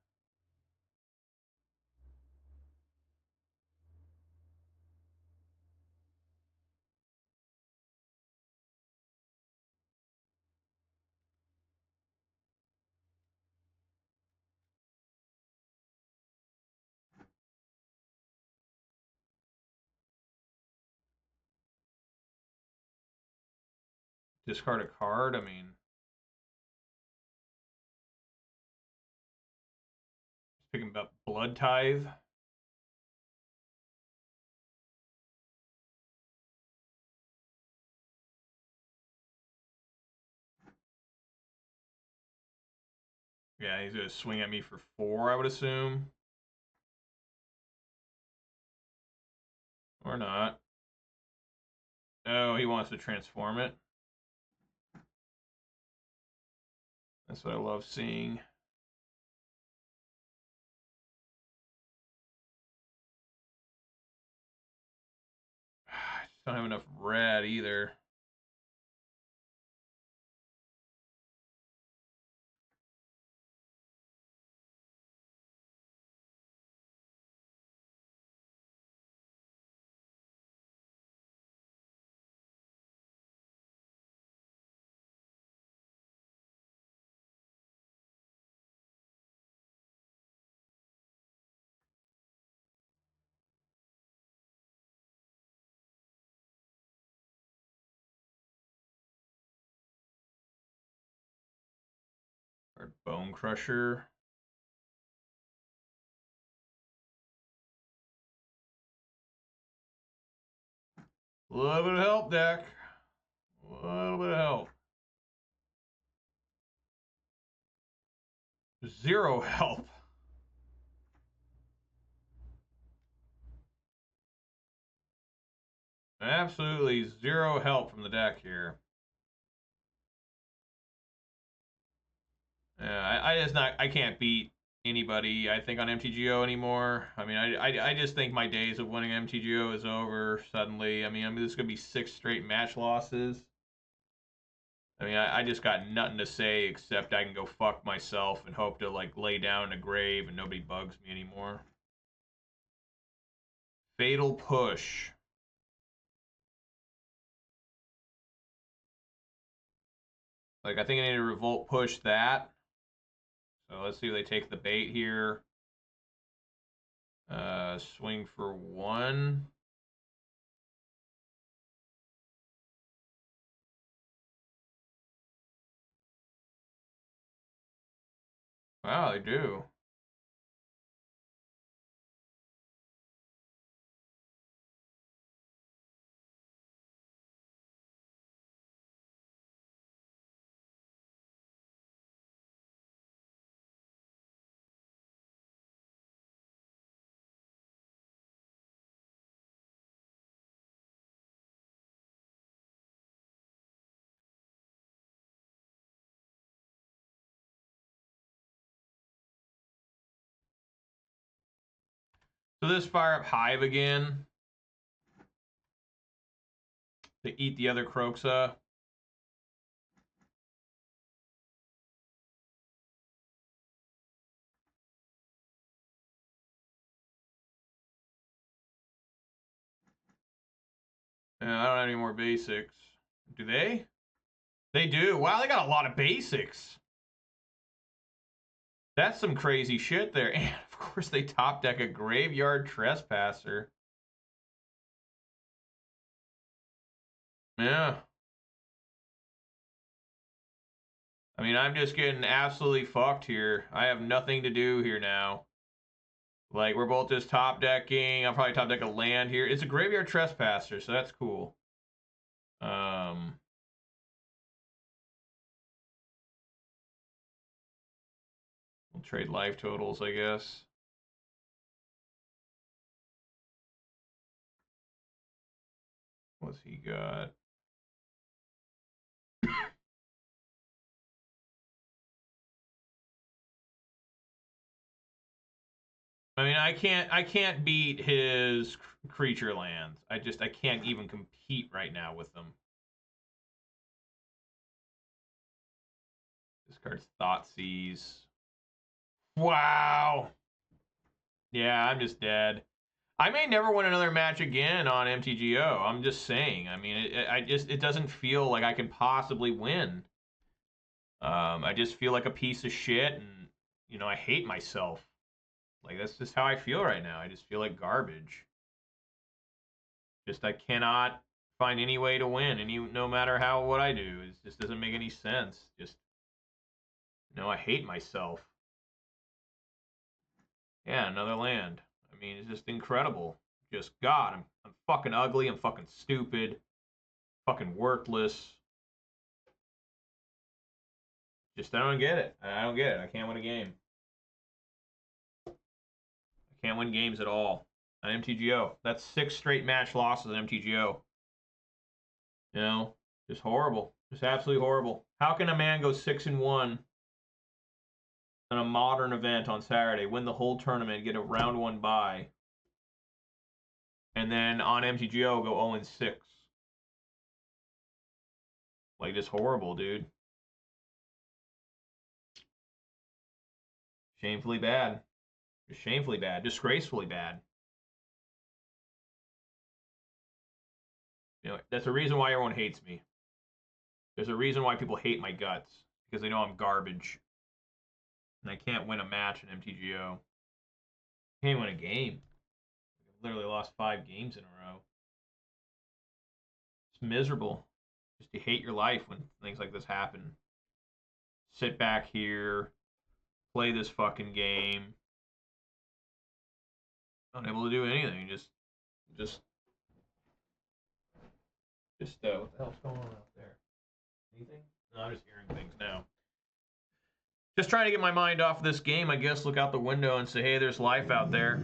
Discard a card. I mean, picking up Blood Tithe. Yeah, he's gonna swing at me for 4, I would assume. Or not. Oh, he wants to transform it. That's what I love seeing. I just don't have enough red either. Or Bone Crusher. A little bit of help, deck. A little bit of help. 0 help. Absolutely 0 help from the deck here. Yeah, I can't beat anybody, I think, on MTGO anymore. I mean, I just think my days of winning MTGO is over suddenly. I mean, this is going to be 6 straight match losses. I mean, I just got nothing to say except I can go fuck myself and hope to, like, lay down in a grave and nobody bugs me anymore. Fatal Push. Like, I think I need to Revolt Push that. So let's see if they take the bait here. Swing for 1. Wow, they do. So this fire up Hive again to eat the other Kroxa. I don't have any more basics. Do they? They do. Wow, they got a lot of basics. That's some crazy shit there. And of course they top deck a Graveyard Trespasser. Yeah. I mean, I'm just getting absolutely fucked here. I have nothing to do here now. Like, we're both just top decking. I'll probably top deck a land here. It's a Graveyard Trespasser, so that's cool. We'll trade life totals, I guess. What's he got? I mean, I can't beat his creature lands. I can't even compete right now with them. This card's Thoughtseize. Wow. Yeah, I'm just dead. I may never win another match again on MTGO. I'm just saying. I mean, it doesn't feel like I can possibly win. I just feel like a piece of shit, and I hate myself. Like, that's just how I feel right now. I just feel like garbage. Just I cannot find any way to win, no matter what I do. It just doesn't make any sense. Just I hate myself. Yeah, another land. I mean, it's just incredible. Just God, I'm fucking ugly. I'm fucking stupid. Fucking worthless. Just I don't get it. I don't get it. I can't win a game. I can't win games at all on MTGO. That's 6 straight match losses on MTGO. Just horrible. Just absolutely horrible. How can a man go 6-1 and a modern event on Saturday, win the whole tournament, get a round 1 bye, and then on MTGO go 0-6. Like, just horrible, dude. Shamefully bad. Just shamefully bad. Disgracefully bad. You know, that's the reason why everyone hates me. There's a reason why people hate my guts. Because they know I'm garbage. And I can't win a match in MTGO. Can't win a game. I literally lost 5 games in a row. It's miserable. Just you hate your life when things like this happen. Sit back here, play this fucking game. Unable to do anything. Just what the hell's going on out there? Anything? No, I'm just hearing things now. Just trying to get my mind off this game, I guess. Look out the window and say, hey, there's life out there.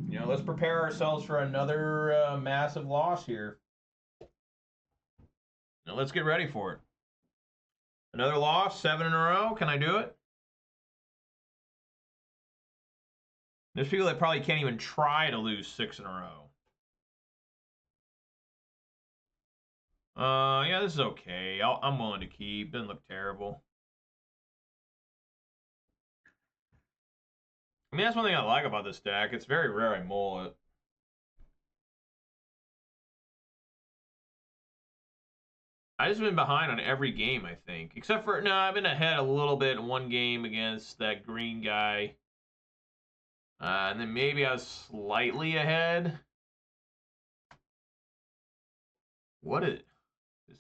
You know, let's prepare ourselves for another massive loss here. Now let's get ready for it. Another loss, 7 in a row. Can I do it? There's people that probably can't even try to lose 6 in a row. Yeah, this is okay. I'm willing to keep. Doesn't look terrible. I mean, that's one thing I like about this deck. It's very rare I mull it. I've just been behind on every game, I think. Except for, no, I've been ahead a little bit in one game against that green guy. And then maybe I was slightly ahead. What is this?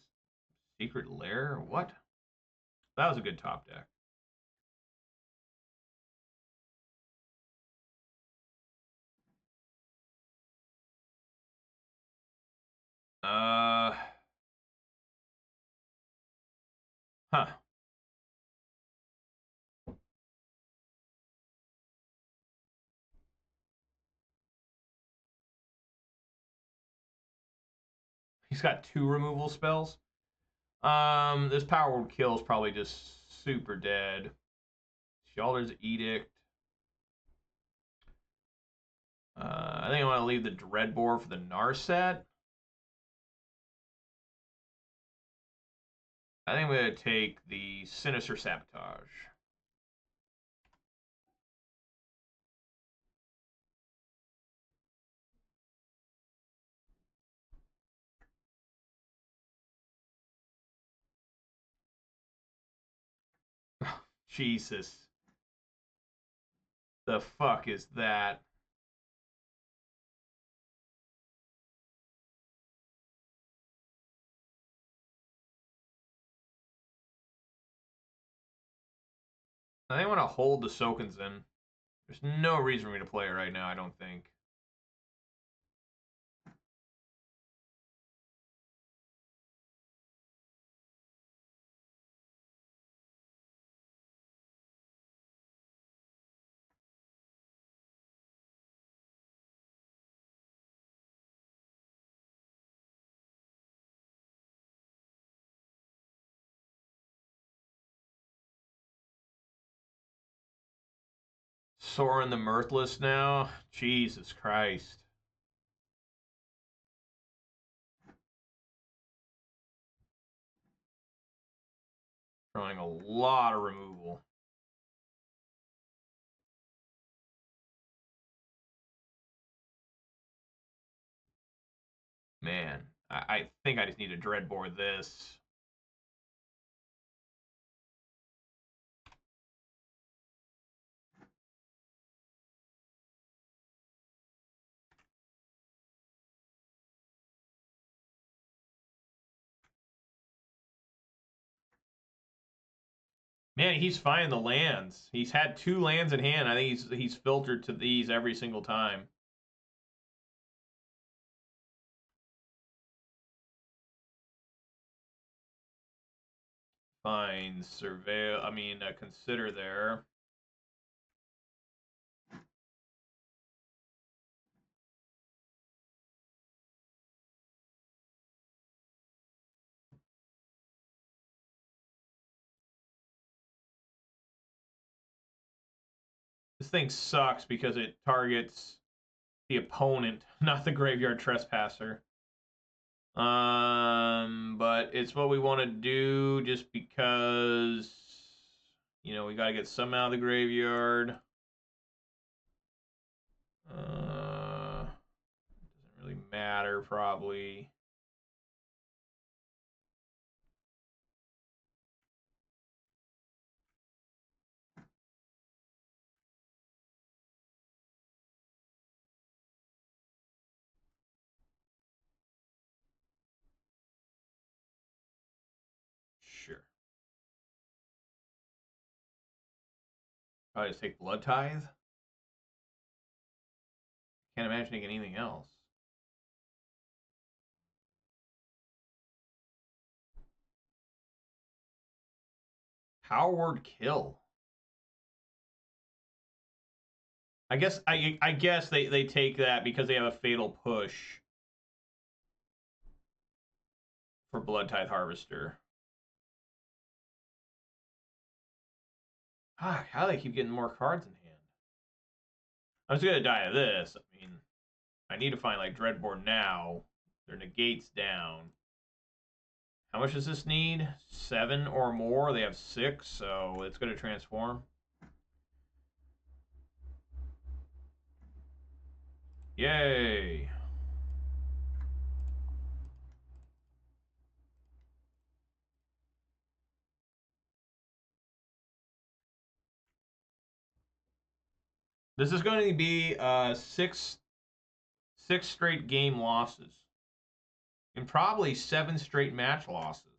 Secret Lair? What? That was a good top deck. Huh. He's got 2 removal spells. This Power Word Kill is probably just super dead. Shealder's Edict. I think I want to leave the Dreadbore for the Narset. I think I'm going to take the Sinister Sabotage. Jesus. The fuck is that? I think I want to hold the Sokenzin. There's no reason for me to play it right now, I don't think. Sorin the Mirthless now? Jesus Christ. Drawing a lot of removal. Man, I think I just need to Dreadbore this. Man, he's finding the lands. He's had 2 lands in hand. I think he's filtered to these every single time. Fine, surveil. I mean, consider there. thing sucks because it targets the opponent, not the graveyard trespasser. But it's what we want to do just because, you know, we got to get some out of the graveyard. Doesn't really matter, probably. Sure. Probably just take Blood Tithe. Can't imagine taking anything else. Howard Kill. I guess they take that because they have a fatal push for Blood Tithe Harvester. Ah, how do they keep getting more cards in hand? I'm just gonna die of this. I mean, I need to find like Dreadbore now. Their negates down. How much does this need? 7 or more. They have 6, so it's gonna transform. Yay! This is going to be six straight game losses. And probably 7 straight match losses.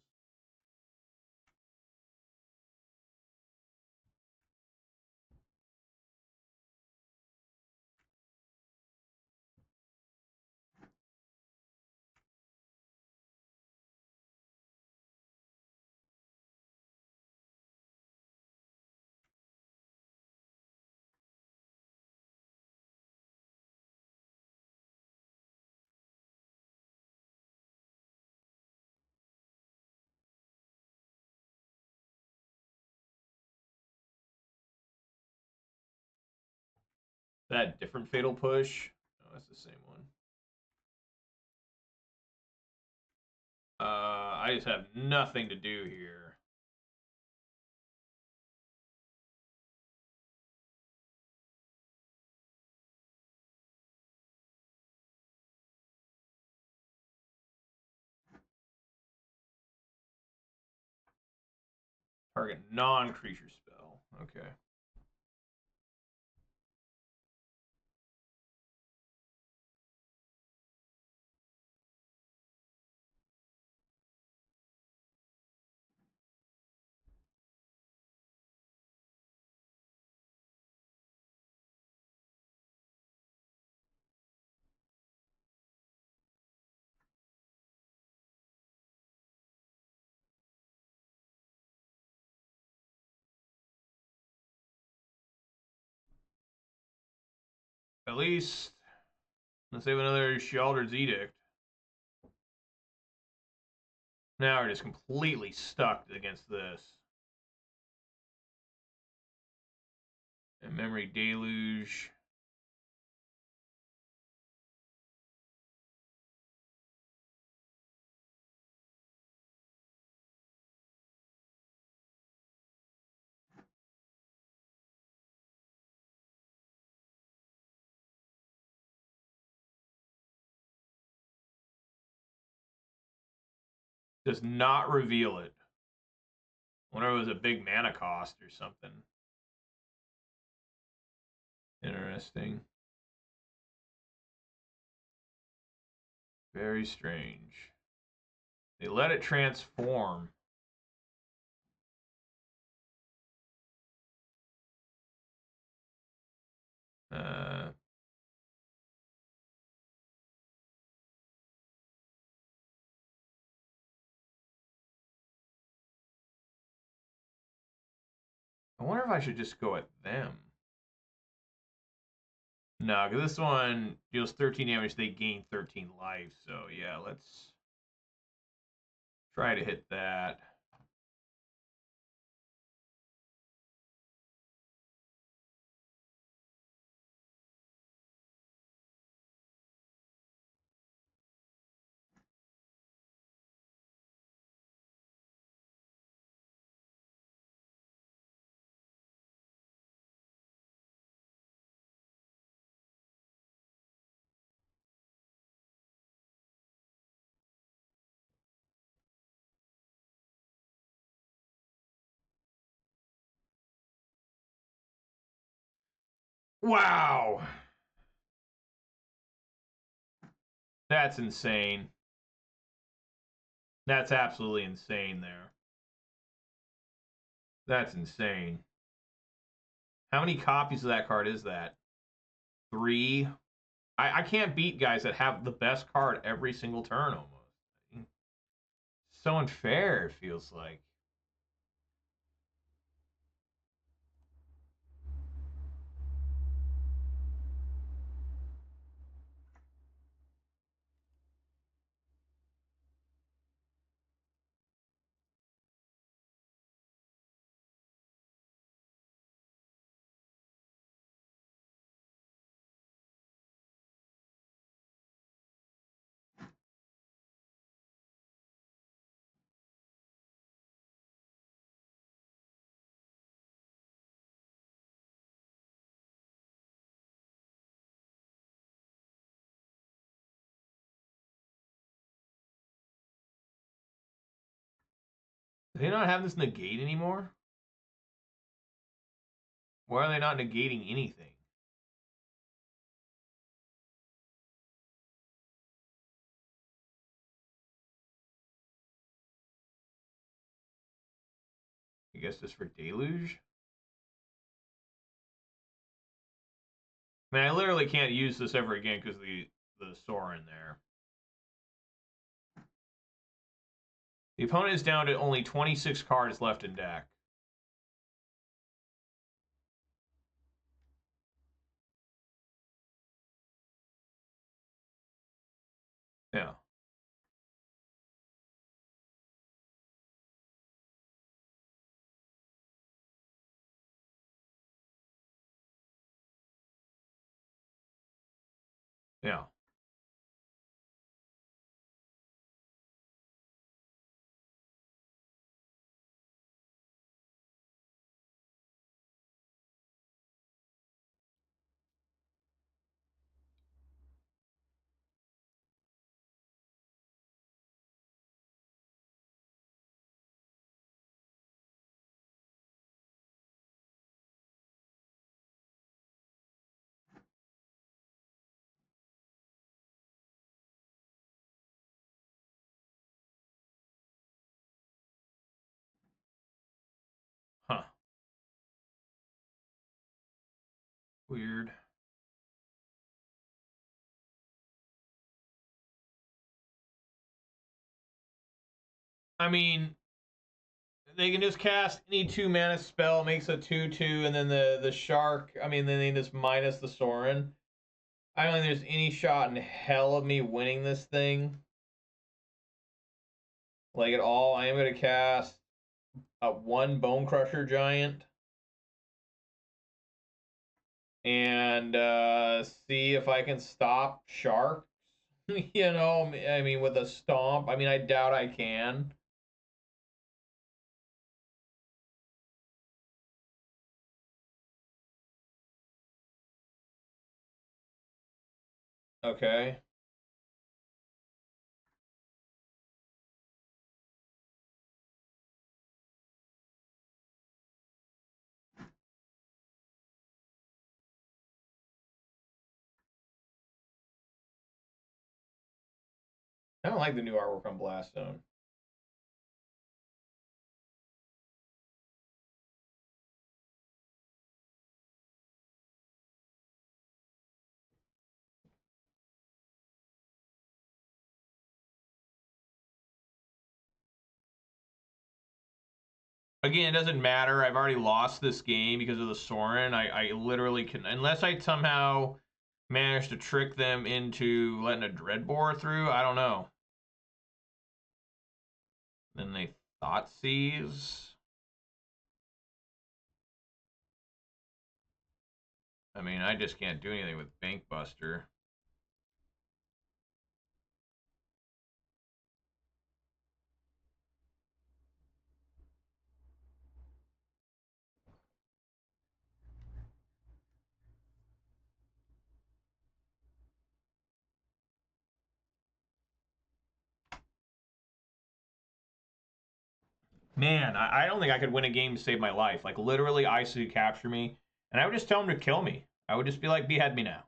That different fatal push. Oh, that's the same one. I just have nothing to do here. Target non-creature spell. Okay. At least, let's save another Sheoldred's Edict. Now we're just completely stuck against this. And Memory Deluge. Does not reveal it. I wonder if it was a big mana cost or something. Interesting. Very strange. They let it transform. I wonder if I should just go at them. No, because this one deals 13 damage, they gain 13 life. So, yeah, let's try to hit that. Wow. That's insane. That's absolutely insane there. That's insane. How many copies of that card is that? 3? I can't beat guys that have the best card every single turn almost. So unfair, it feels like. Do they not have this negate anymore? Why are they not negating anything? I guess just for Deluge? I mean, I literally can't use this ever again because the Sorin there. The opponent is down to only 26 cards left in deck. Yeah. Yeah. Huh. Weird. I mean, they can just cast any 2 mana spell, makes a 2/2, and then the shark. I mean, then they just minus the Sorin. I don't think there's any shot in hell of me winning this thing. Like at all. I am gonna cast a 1 Bone Crusher Giant. And see if I can stop sharks. You know, I mean, with a stomp. I mean, I doubt I can. Okay. I don't like the new artwork on Blast Zone. Again, it doesn't matter. I've already lost this game because of the Sorin. I literally can, unless I somehow manage to trick them into letting a Dreadbore through. I don't know. Then they Thoughtseize. I mean, I just can't do anything with Bankbuster. Man, I don't think I could win a game to save my life. Like literally, Ice could capture me, and I would just tell him to kill me. I would just be like, behead me now.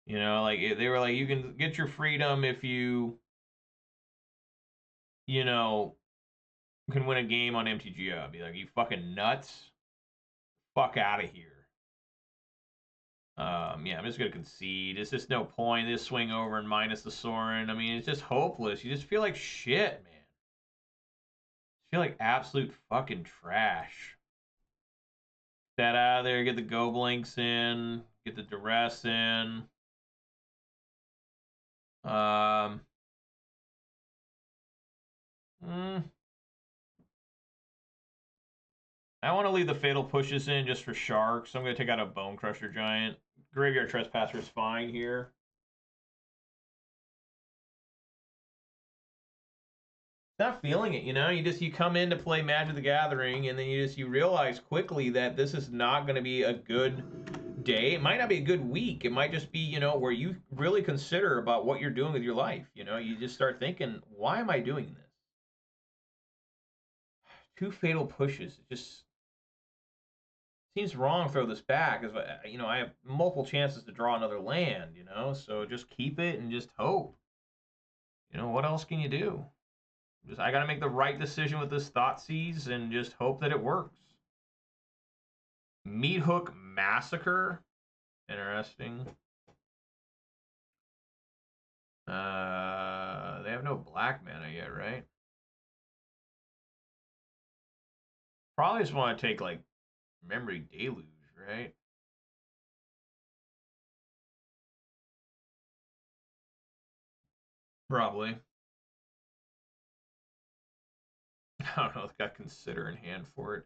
You know, like they were like, you can get your freedom if you know, can win a game on MTGO. I'd be like, you fucking nuts. Fuck out of here. Yeah, I'm just gonna concede. It's just no point. This swing over and minus the Sorin. I mean, it's just hopeless. You just feel like shit, man. You feel like absolute fucking trash. Get that out of there. Get the Goblinks in. Get the Duress in. I want to leave the Fatal Pushes in just for Sharks. So I'm going to take out a Bone Crusher Giant. Graveyard Trespasser is fine here. Not feeling it, you know? You come in to play Magic the Gathering, and then you realize quickly that this is not going to be a good day. It might not be a good week. It might just be, you know, where you really consider about what you're doing with your life. You know, you just start thinking, why am I doing this? 2 Fatal Pushes. It just seems wrong to throw this back. Because, you know, I have multiple chances to draw another land, you know? So just keep it and just hope. You know, what else can you do? I got to make the right decision with this Thoughtseize and just hope that it works. Meathook Massacre. Interesting. They have no black mana yet, right? Probably just want to take, like, Memory Deluge, right? Probably. I don't know. Got Consider in hand for it.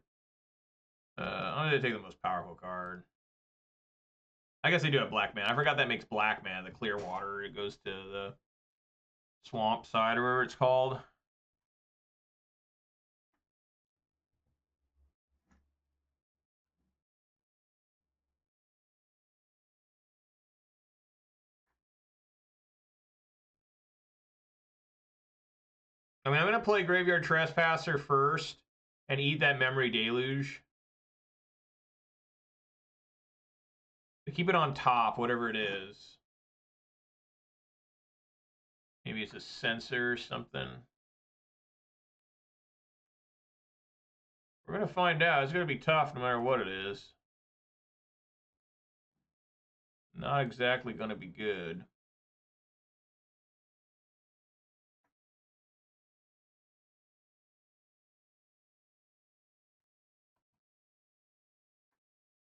I'm going to take the most powerful card. I guess they do have black mana. I forgot that makes black mana. The clear water, it goes to the swamp side or whatever it's called. I mean, I'm going to play Graveyard Trespasser first and eat that Memory Deluge. Keep it on top, whatever it is. Maybe it's a sensor or something. We're going to find out. It's going to be tough no matter what it is. Not exactly going to be good.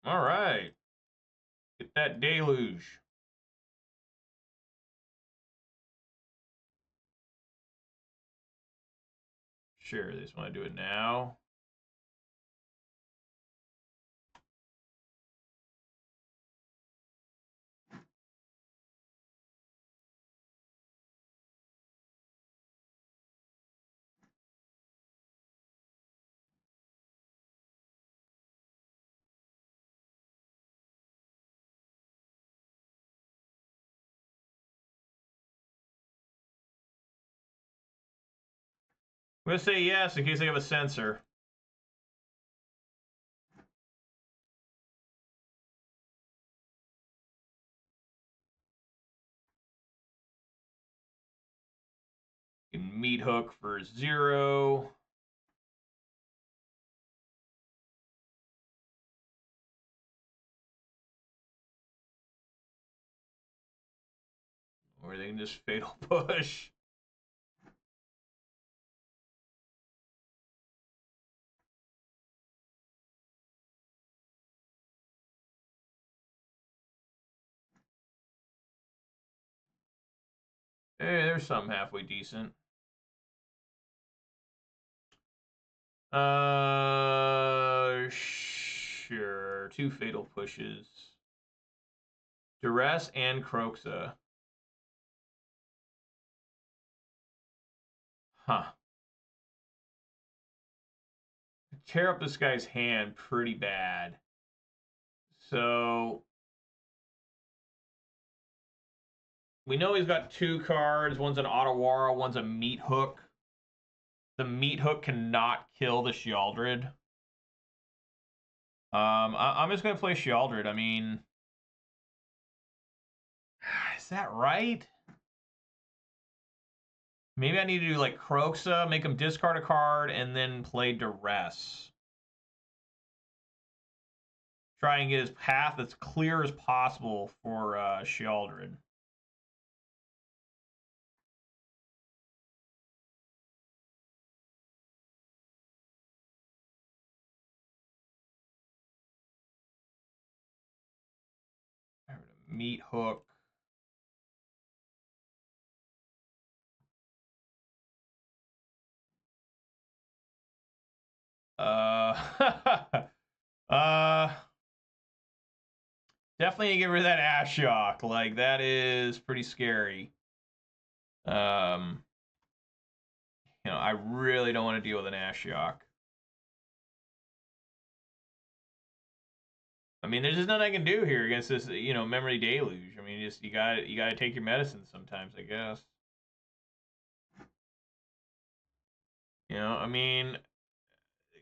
All right. Get that Deluge. Sure, they just want to do it now. I'm going to say yes in case they have a sensor. You can Meathook for 0. Or they can just Fatal Push. Hey, there's something halfway decent. Sure. 2 Fatal Pushes. Duress and Croxa. Huh. Tear up this guy's hand pretty bad. So we know he's got 2 cards. One's an Otawara, one's a Meathook. The Meathook cannot kill the Sheoldred. I'm just gonna play Sheoldred. I mean, is that right? Maybe I need to do like Kroxa, make him discard a card, and then play Duress. Try and get his path as clear as possible for Sheoldred. Meat Hook. uh, definitely get rid of that Ashiok. Like, that is pretty scary. You know, I really don't want to deal with an Ashiok. I mean, there's just nothing I can do here against this, you know, Memory Deluge. I mean, you gotta take your medicine sometimes, I guess. You know, I mean,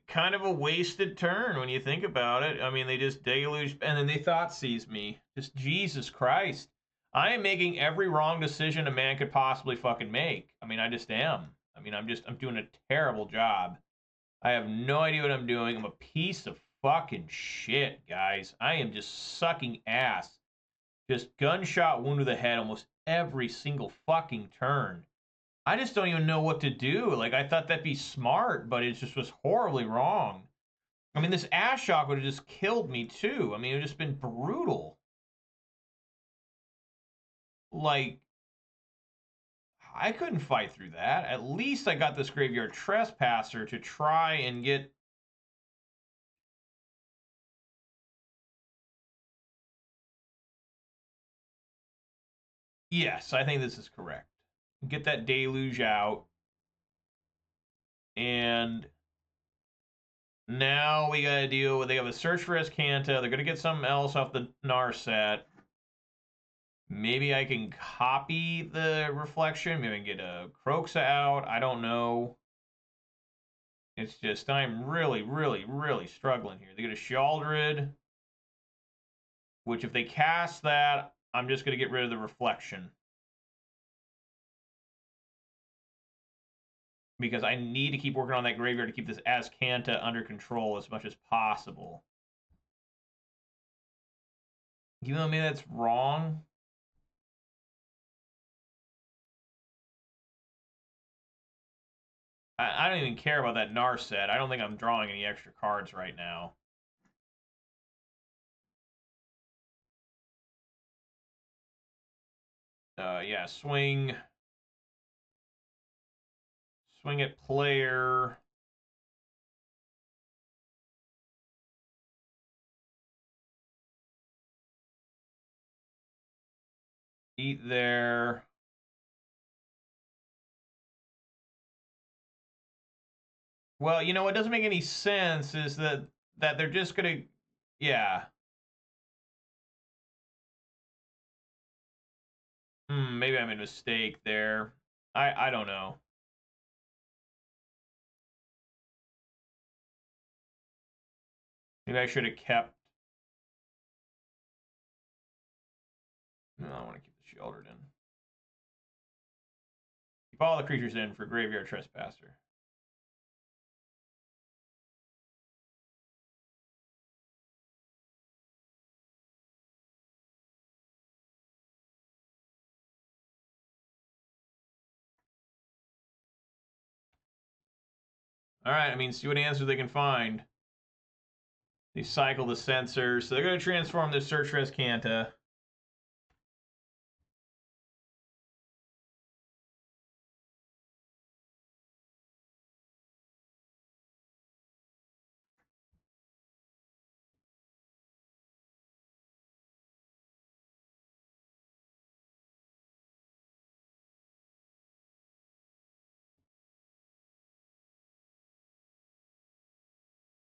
kind of a wasted turn when you think about it. I mean, they just deluge and then they Thoughtseize me. Just Jesus Christ. I am making every wrong decision a man could possibly fucking make. I mean, I just am. I mean, I'm doing a terrible job. I have no idea what I'm doing. I'm a piece of fucking shit, guys. I am just sucking ass. Just gunshot wound to the head almost every single fucking turn. I just don't even know what to do. Like, I thought that'd be smart, but it just was horribly wrong. I mean, this Ashiok would have just killed me, too. I mean, it would have just been brutal. Like, I couldn't fight through that. At least I got this Graveyard Trespasser to try and get... Yes, I think this is correct. Get that Deluge out. And now we gotta deal with... They have a Search for Azcanta. They're gonna get something else off the Narset. Maybe I can copy the Reflection. Maybe I can get a Kroxa out. I don't know. It's just, I'm really, really, really struggling here. They get a Sheoldred, which if they cast that, I'm just going to get rid of the Reflection. Because I need to keep working on that graveyard to keep this Azcanta under control as much as possible. Even though maybe that's wrong. I don't even care about that Narset. I don't think I'm drawing any extra cards right now. Yeah, swing. Swing at player. Eat there. Well, you know what doesn't make any sense is that they're just gonna, yeah. Maybe I made a mistake there. I don't know. Maybe I should have kept. No, I want to keep the Sheoldred in. Keep all the creatures in for Graveyard Trespasser. All right, I mean, see what answer they can find. They cycle the sensors, so they're going to transform this Search for Azcanta.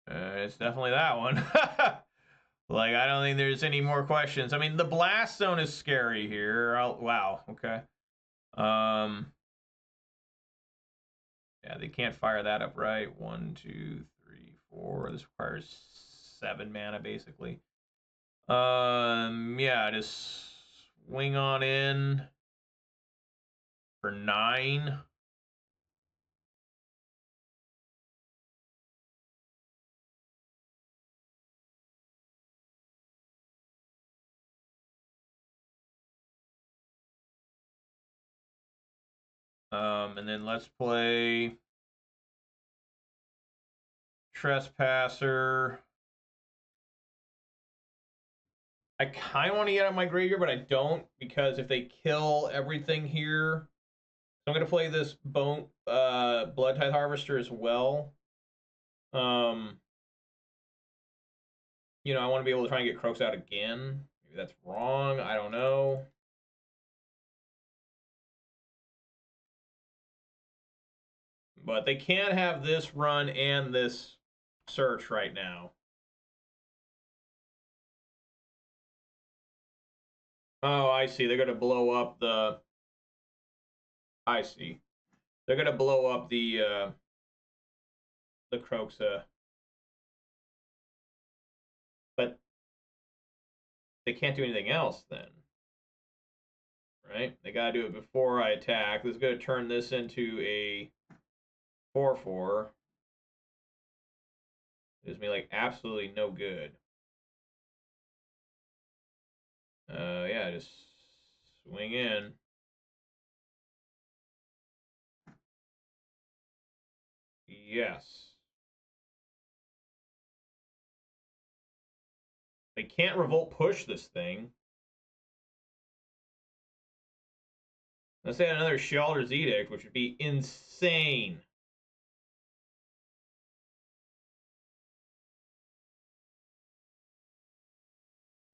It's definitely that one. Like, I don't think there's any more questions. I mean, the Blast Zone is scary here. Wow, okay. Yeah, they can't fire that up right. 1, 2, 3, 4. This requires 7 mana basically. Yeah, just swing on in for 9. And then let's play Trespasser. I kind of want to get out my graveyard, but I don't, because if they kill everything here, I'm going to play this Blood Tithe Harvester as well. You know, I want to be able to try and get Croaks out again. Maybe that's wrong. I don't know. But they can't have this run and this search right now. Oh, I see. They're going to blow up the... I see. They're going to blow up the Croxa. But they can't do anything else then. Right? They got to do it before I attack. This is going to turn this into a 4/4. Gives me like absolutely no good. Yeah, just swing in. Yes. They can't revolt push this thing. Let's say another Shealder's Edict, which would be insane.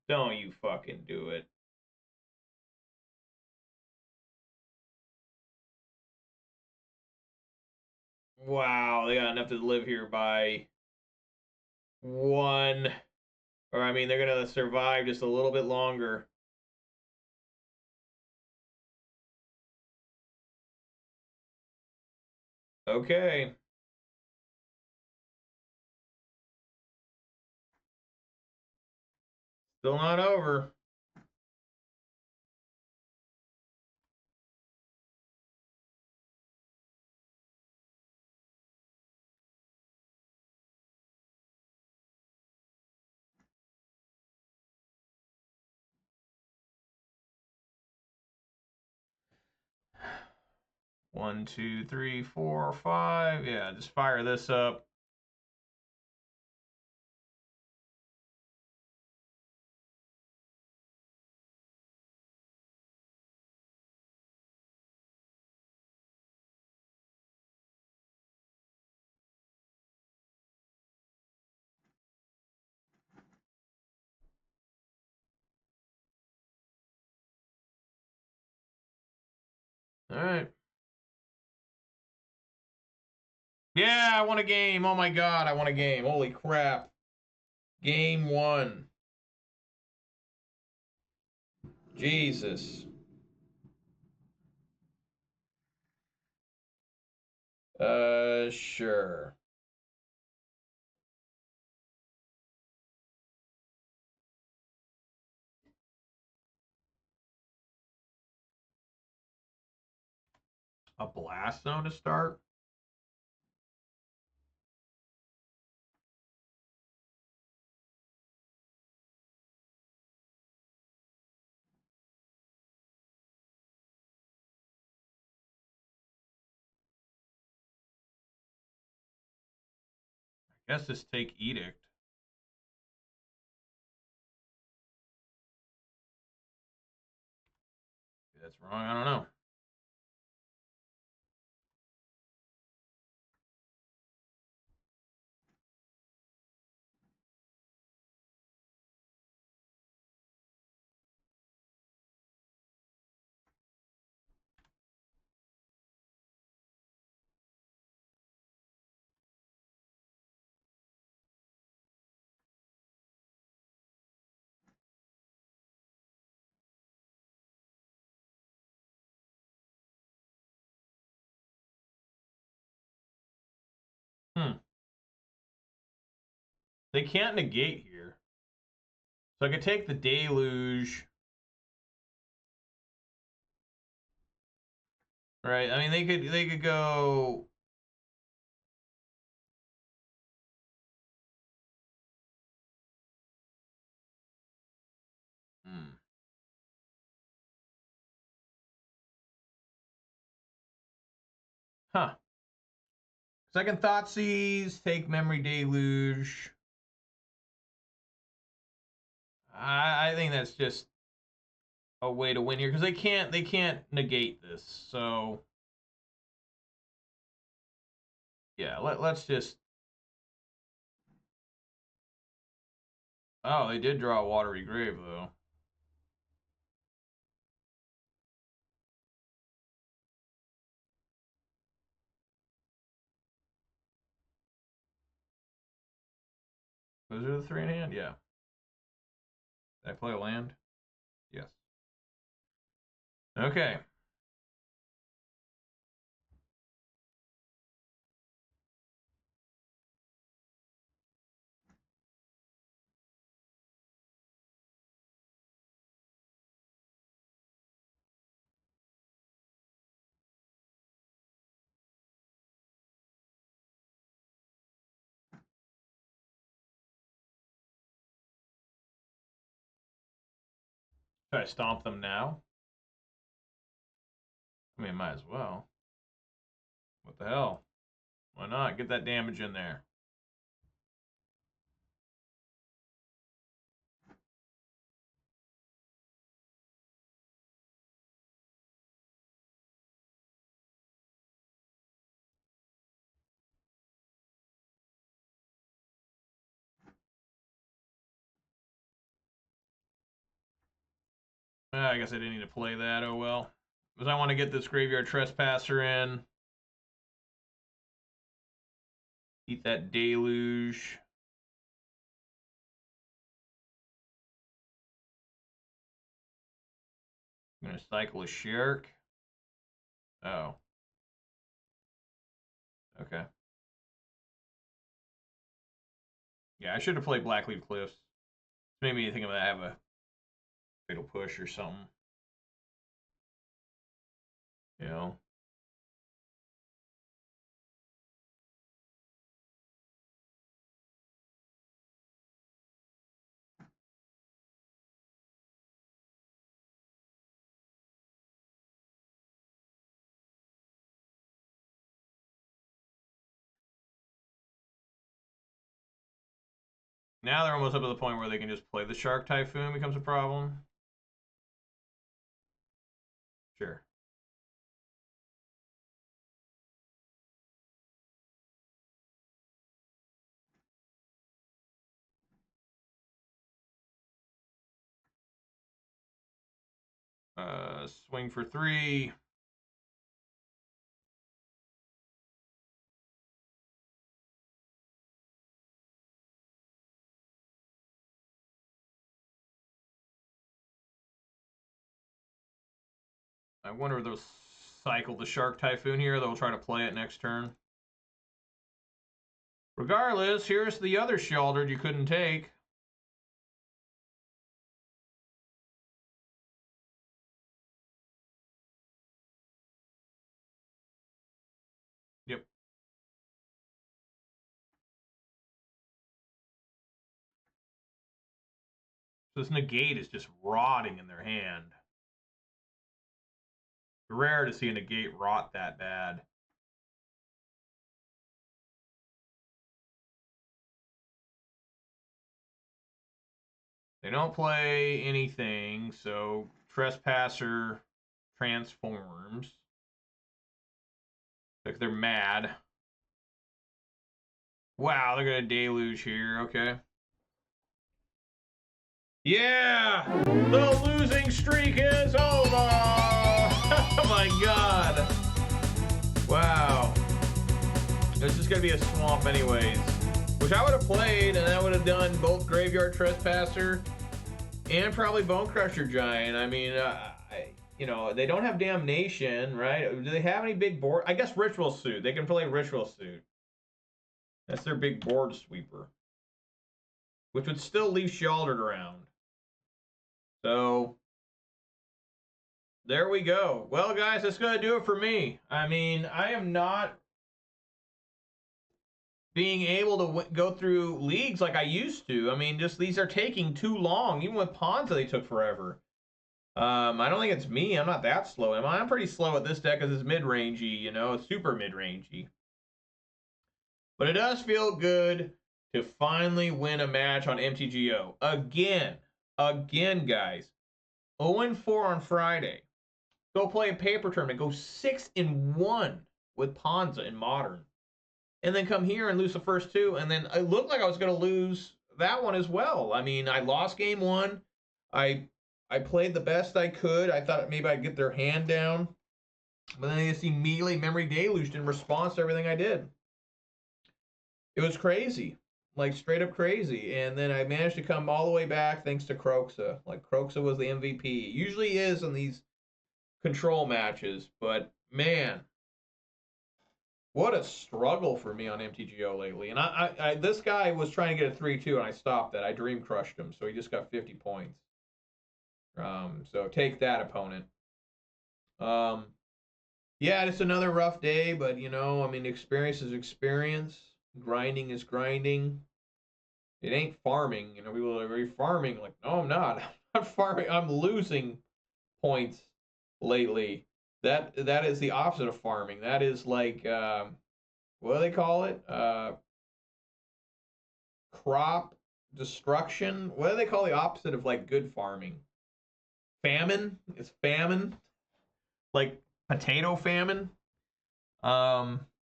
Don't you fucking do it. Wow, they got enough to live here by 1. Or, I mean, they're going to survive just a little bit longer. Okay. Still not over. One, two, three, 4, 5. Yeah, just fire this up. All right. Yeah, I won a game. Oh my god, I won a game. Holy crap. Game 1. Jesus. Sure. A blast zone to start? I guess just take Edict. Maybe that's wrong. I don't know. They can't negate here. So I could take the Deluge. Right? I mean, they could go. Huh. Second Thoughtseize, take Memory Deluge. I think that's just a way to win here because they can't negate this. So yeah, let's just. Oh, they did draw a Watery Grave though. Was it a 3 in hand? Yeah. Did I play a land? Yes. Okay. Should I stomp them now? I mean, might as well. What the hell? Why not? Get that damage in there. I guess I didn't need to play that. Oh well. Because I want to get this Graveyard Trespasser in. Eat that Deluge. I'm going to cycle a Shirk. Oh. Okay. Yeah, I should have played Blackleaf Cliffs. It's made me think of that. I have a Fatal Push or something. You know? Now they're almost up to the point where they can just play the Shark Typhoon becomes a problem. Sure. Swing for 3. I wonder if they'll cycle the Shark Typhoon here. They'll try to play it next turn. Regardless, here's the other Sheoldred you couldn't take. Yep. This negate is just rotting in their hand. Rare to see a negate rot that bad. They don't play anything, so Trespasser transforms. Like they're mad. Wow, they're gonna deluge here. Okay. Yeah, the losing streak is over. Oh my god. Wow. It's just gonna be a swamp anyways. Which I would have played, and I would have done both Graveyard Trespasser and probably Bone Crusher Giant. I mean, you know, they don't have Damnation, right? Do they have any big board? I guess Ritual Suit. They can play Ritual Suit. That's their big board sweeper. which would still leave Sheoldred around. So there we go. Well, guys, that's going to do it for me. I mean, I am not being able to go through leagues like I used to. I mean, just these are taking too long. Even with Ponza, they took forever. I don't think it's me. I'm not that slow. I'm pretty slow at this deck because it's mid-rangey, you know, it's super mid-rangey. But it does feel good to finally win a match on MTGO. Again, guys. 0-4 on Friday. Go play a paper tournament. Go 6-1 with Ponza in Modern. And then come here and lose the first two. And then it looked like I was going to lose that one as well. I mean, I lost game one. I played the best I could. I thought maybe I'd get their hand down. But then I just immediately memory deluged in response to everything I did. It was crazy. Like, straight up crazy. And then I managed to come all the way back thanks to Kroxa. Like, Kroxa was the MVP. It usually is in these control matches. But, man, what a struggle for me on MTGO lately. And this guy was trying to get a 3-2, and I stopped that. I dream crushed him, so he just got 50 points. So take that, opponent. Yeah, it's another rough day, but, you know, I mean, experience is experience. Grinding is grinding. It ain't farming. You know, people are very farming. Like, no, I'm not. I'm not farming. I'm losing points lately. That is the opposite of farming. That is like, what do they call it? Crop destruction. What do they call the opposite of, like, good farming? Famine? It's famine. Like potato famine.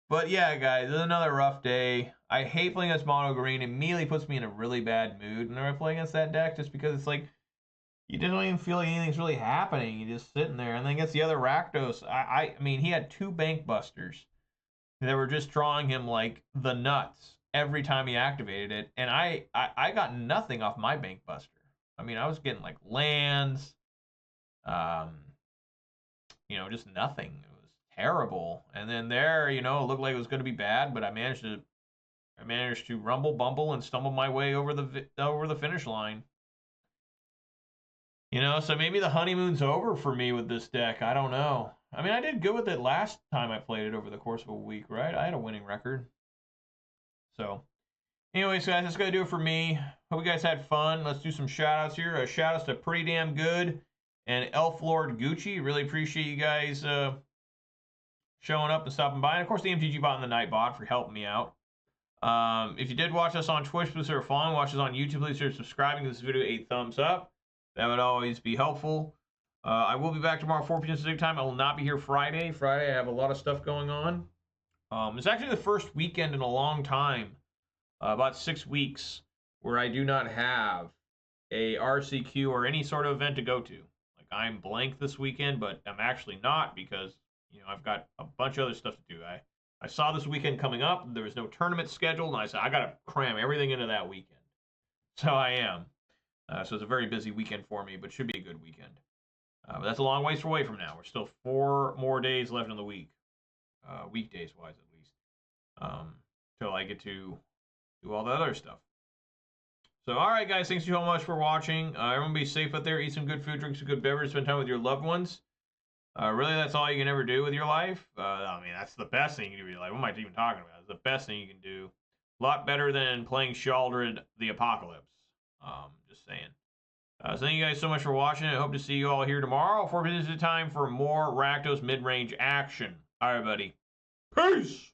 But yeah, guys, it's another rough day. I hate playing against mono green. It immediately puts me in a really bad mood whenever I play against that deck, just because it's like you just don't even feel like anything's really happening. You're just sitting there. And then against the other Rakdos, I mean, he had 2 Bank Busters that were just drawing him like the nuts every time he activated it. And I got nothing off my Bank Buster. I mean, I was getting like lands, you know, just nothing. It was terrible. And then there, you know, it looked like it was going to be bad, but I managed to rumble, bumble, and stumble my way over the finish line. You know, so maybe the honeymoon's over for me with this deck. I don't know. I mean, I did good with it last time I played it over the course of a week, right? I had a winning record. So, anyways, guys, that's going to do it for me. Hope you guys had fun. Let's do some shout-outs here. Shout-outs to Pretty Damn Good and Elf Lord Gucci. Really appreciate you guys showing up and stopping by. And, of course, the MTG Bot and the Nightbot for helping me out. If you did watch us on Twitch, please consider following. Watch us on YouTube, please consider subscribing to this video. 8 thumbs up. That would always be helpful. I will be back tomorrow, 4 p.m. Pacific time. I will not be here Friday. Friday, I have a lot of stuff going on. It's actually the first weekend in a long time, about 6 weeks, where I do not have a RCQ or any sort of event to go to. Like, I'm blank this weekend, but I'm actually not because, you know, I've got a bunch of other stuff to do. I saw this weekend coming up. There was no tournament scheduled, and I said, I got to cram everything into that weekend. So I am. So it's a very busy weekend for me, but should be a good weekend. But that's a long ways away from now. We're still 4 more days left in the week, weekdays-wise at least, till I get to do all the other stuff. So, all right, guys, thanks so much for watching. Everyone be safe out there. Eat some good food, drink some good beverage, spend time with your loved ones. Really, that's all you can ever do with your life. I mean, that's the best thing you can do with your life. What am I even talking about? It's the best thing you can do. A lot better than playing Sheoldred the Apocalypse. Just saying. So thank you guys so much for watching. I hope to see you all here tomorrow. 4 minutes of time for more Rakdos mid-range action. All right, buddy. Peace!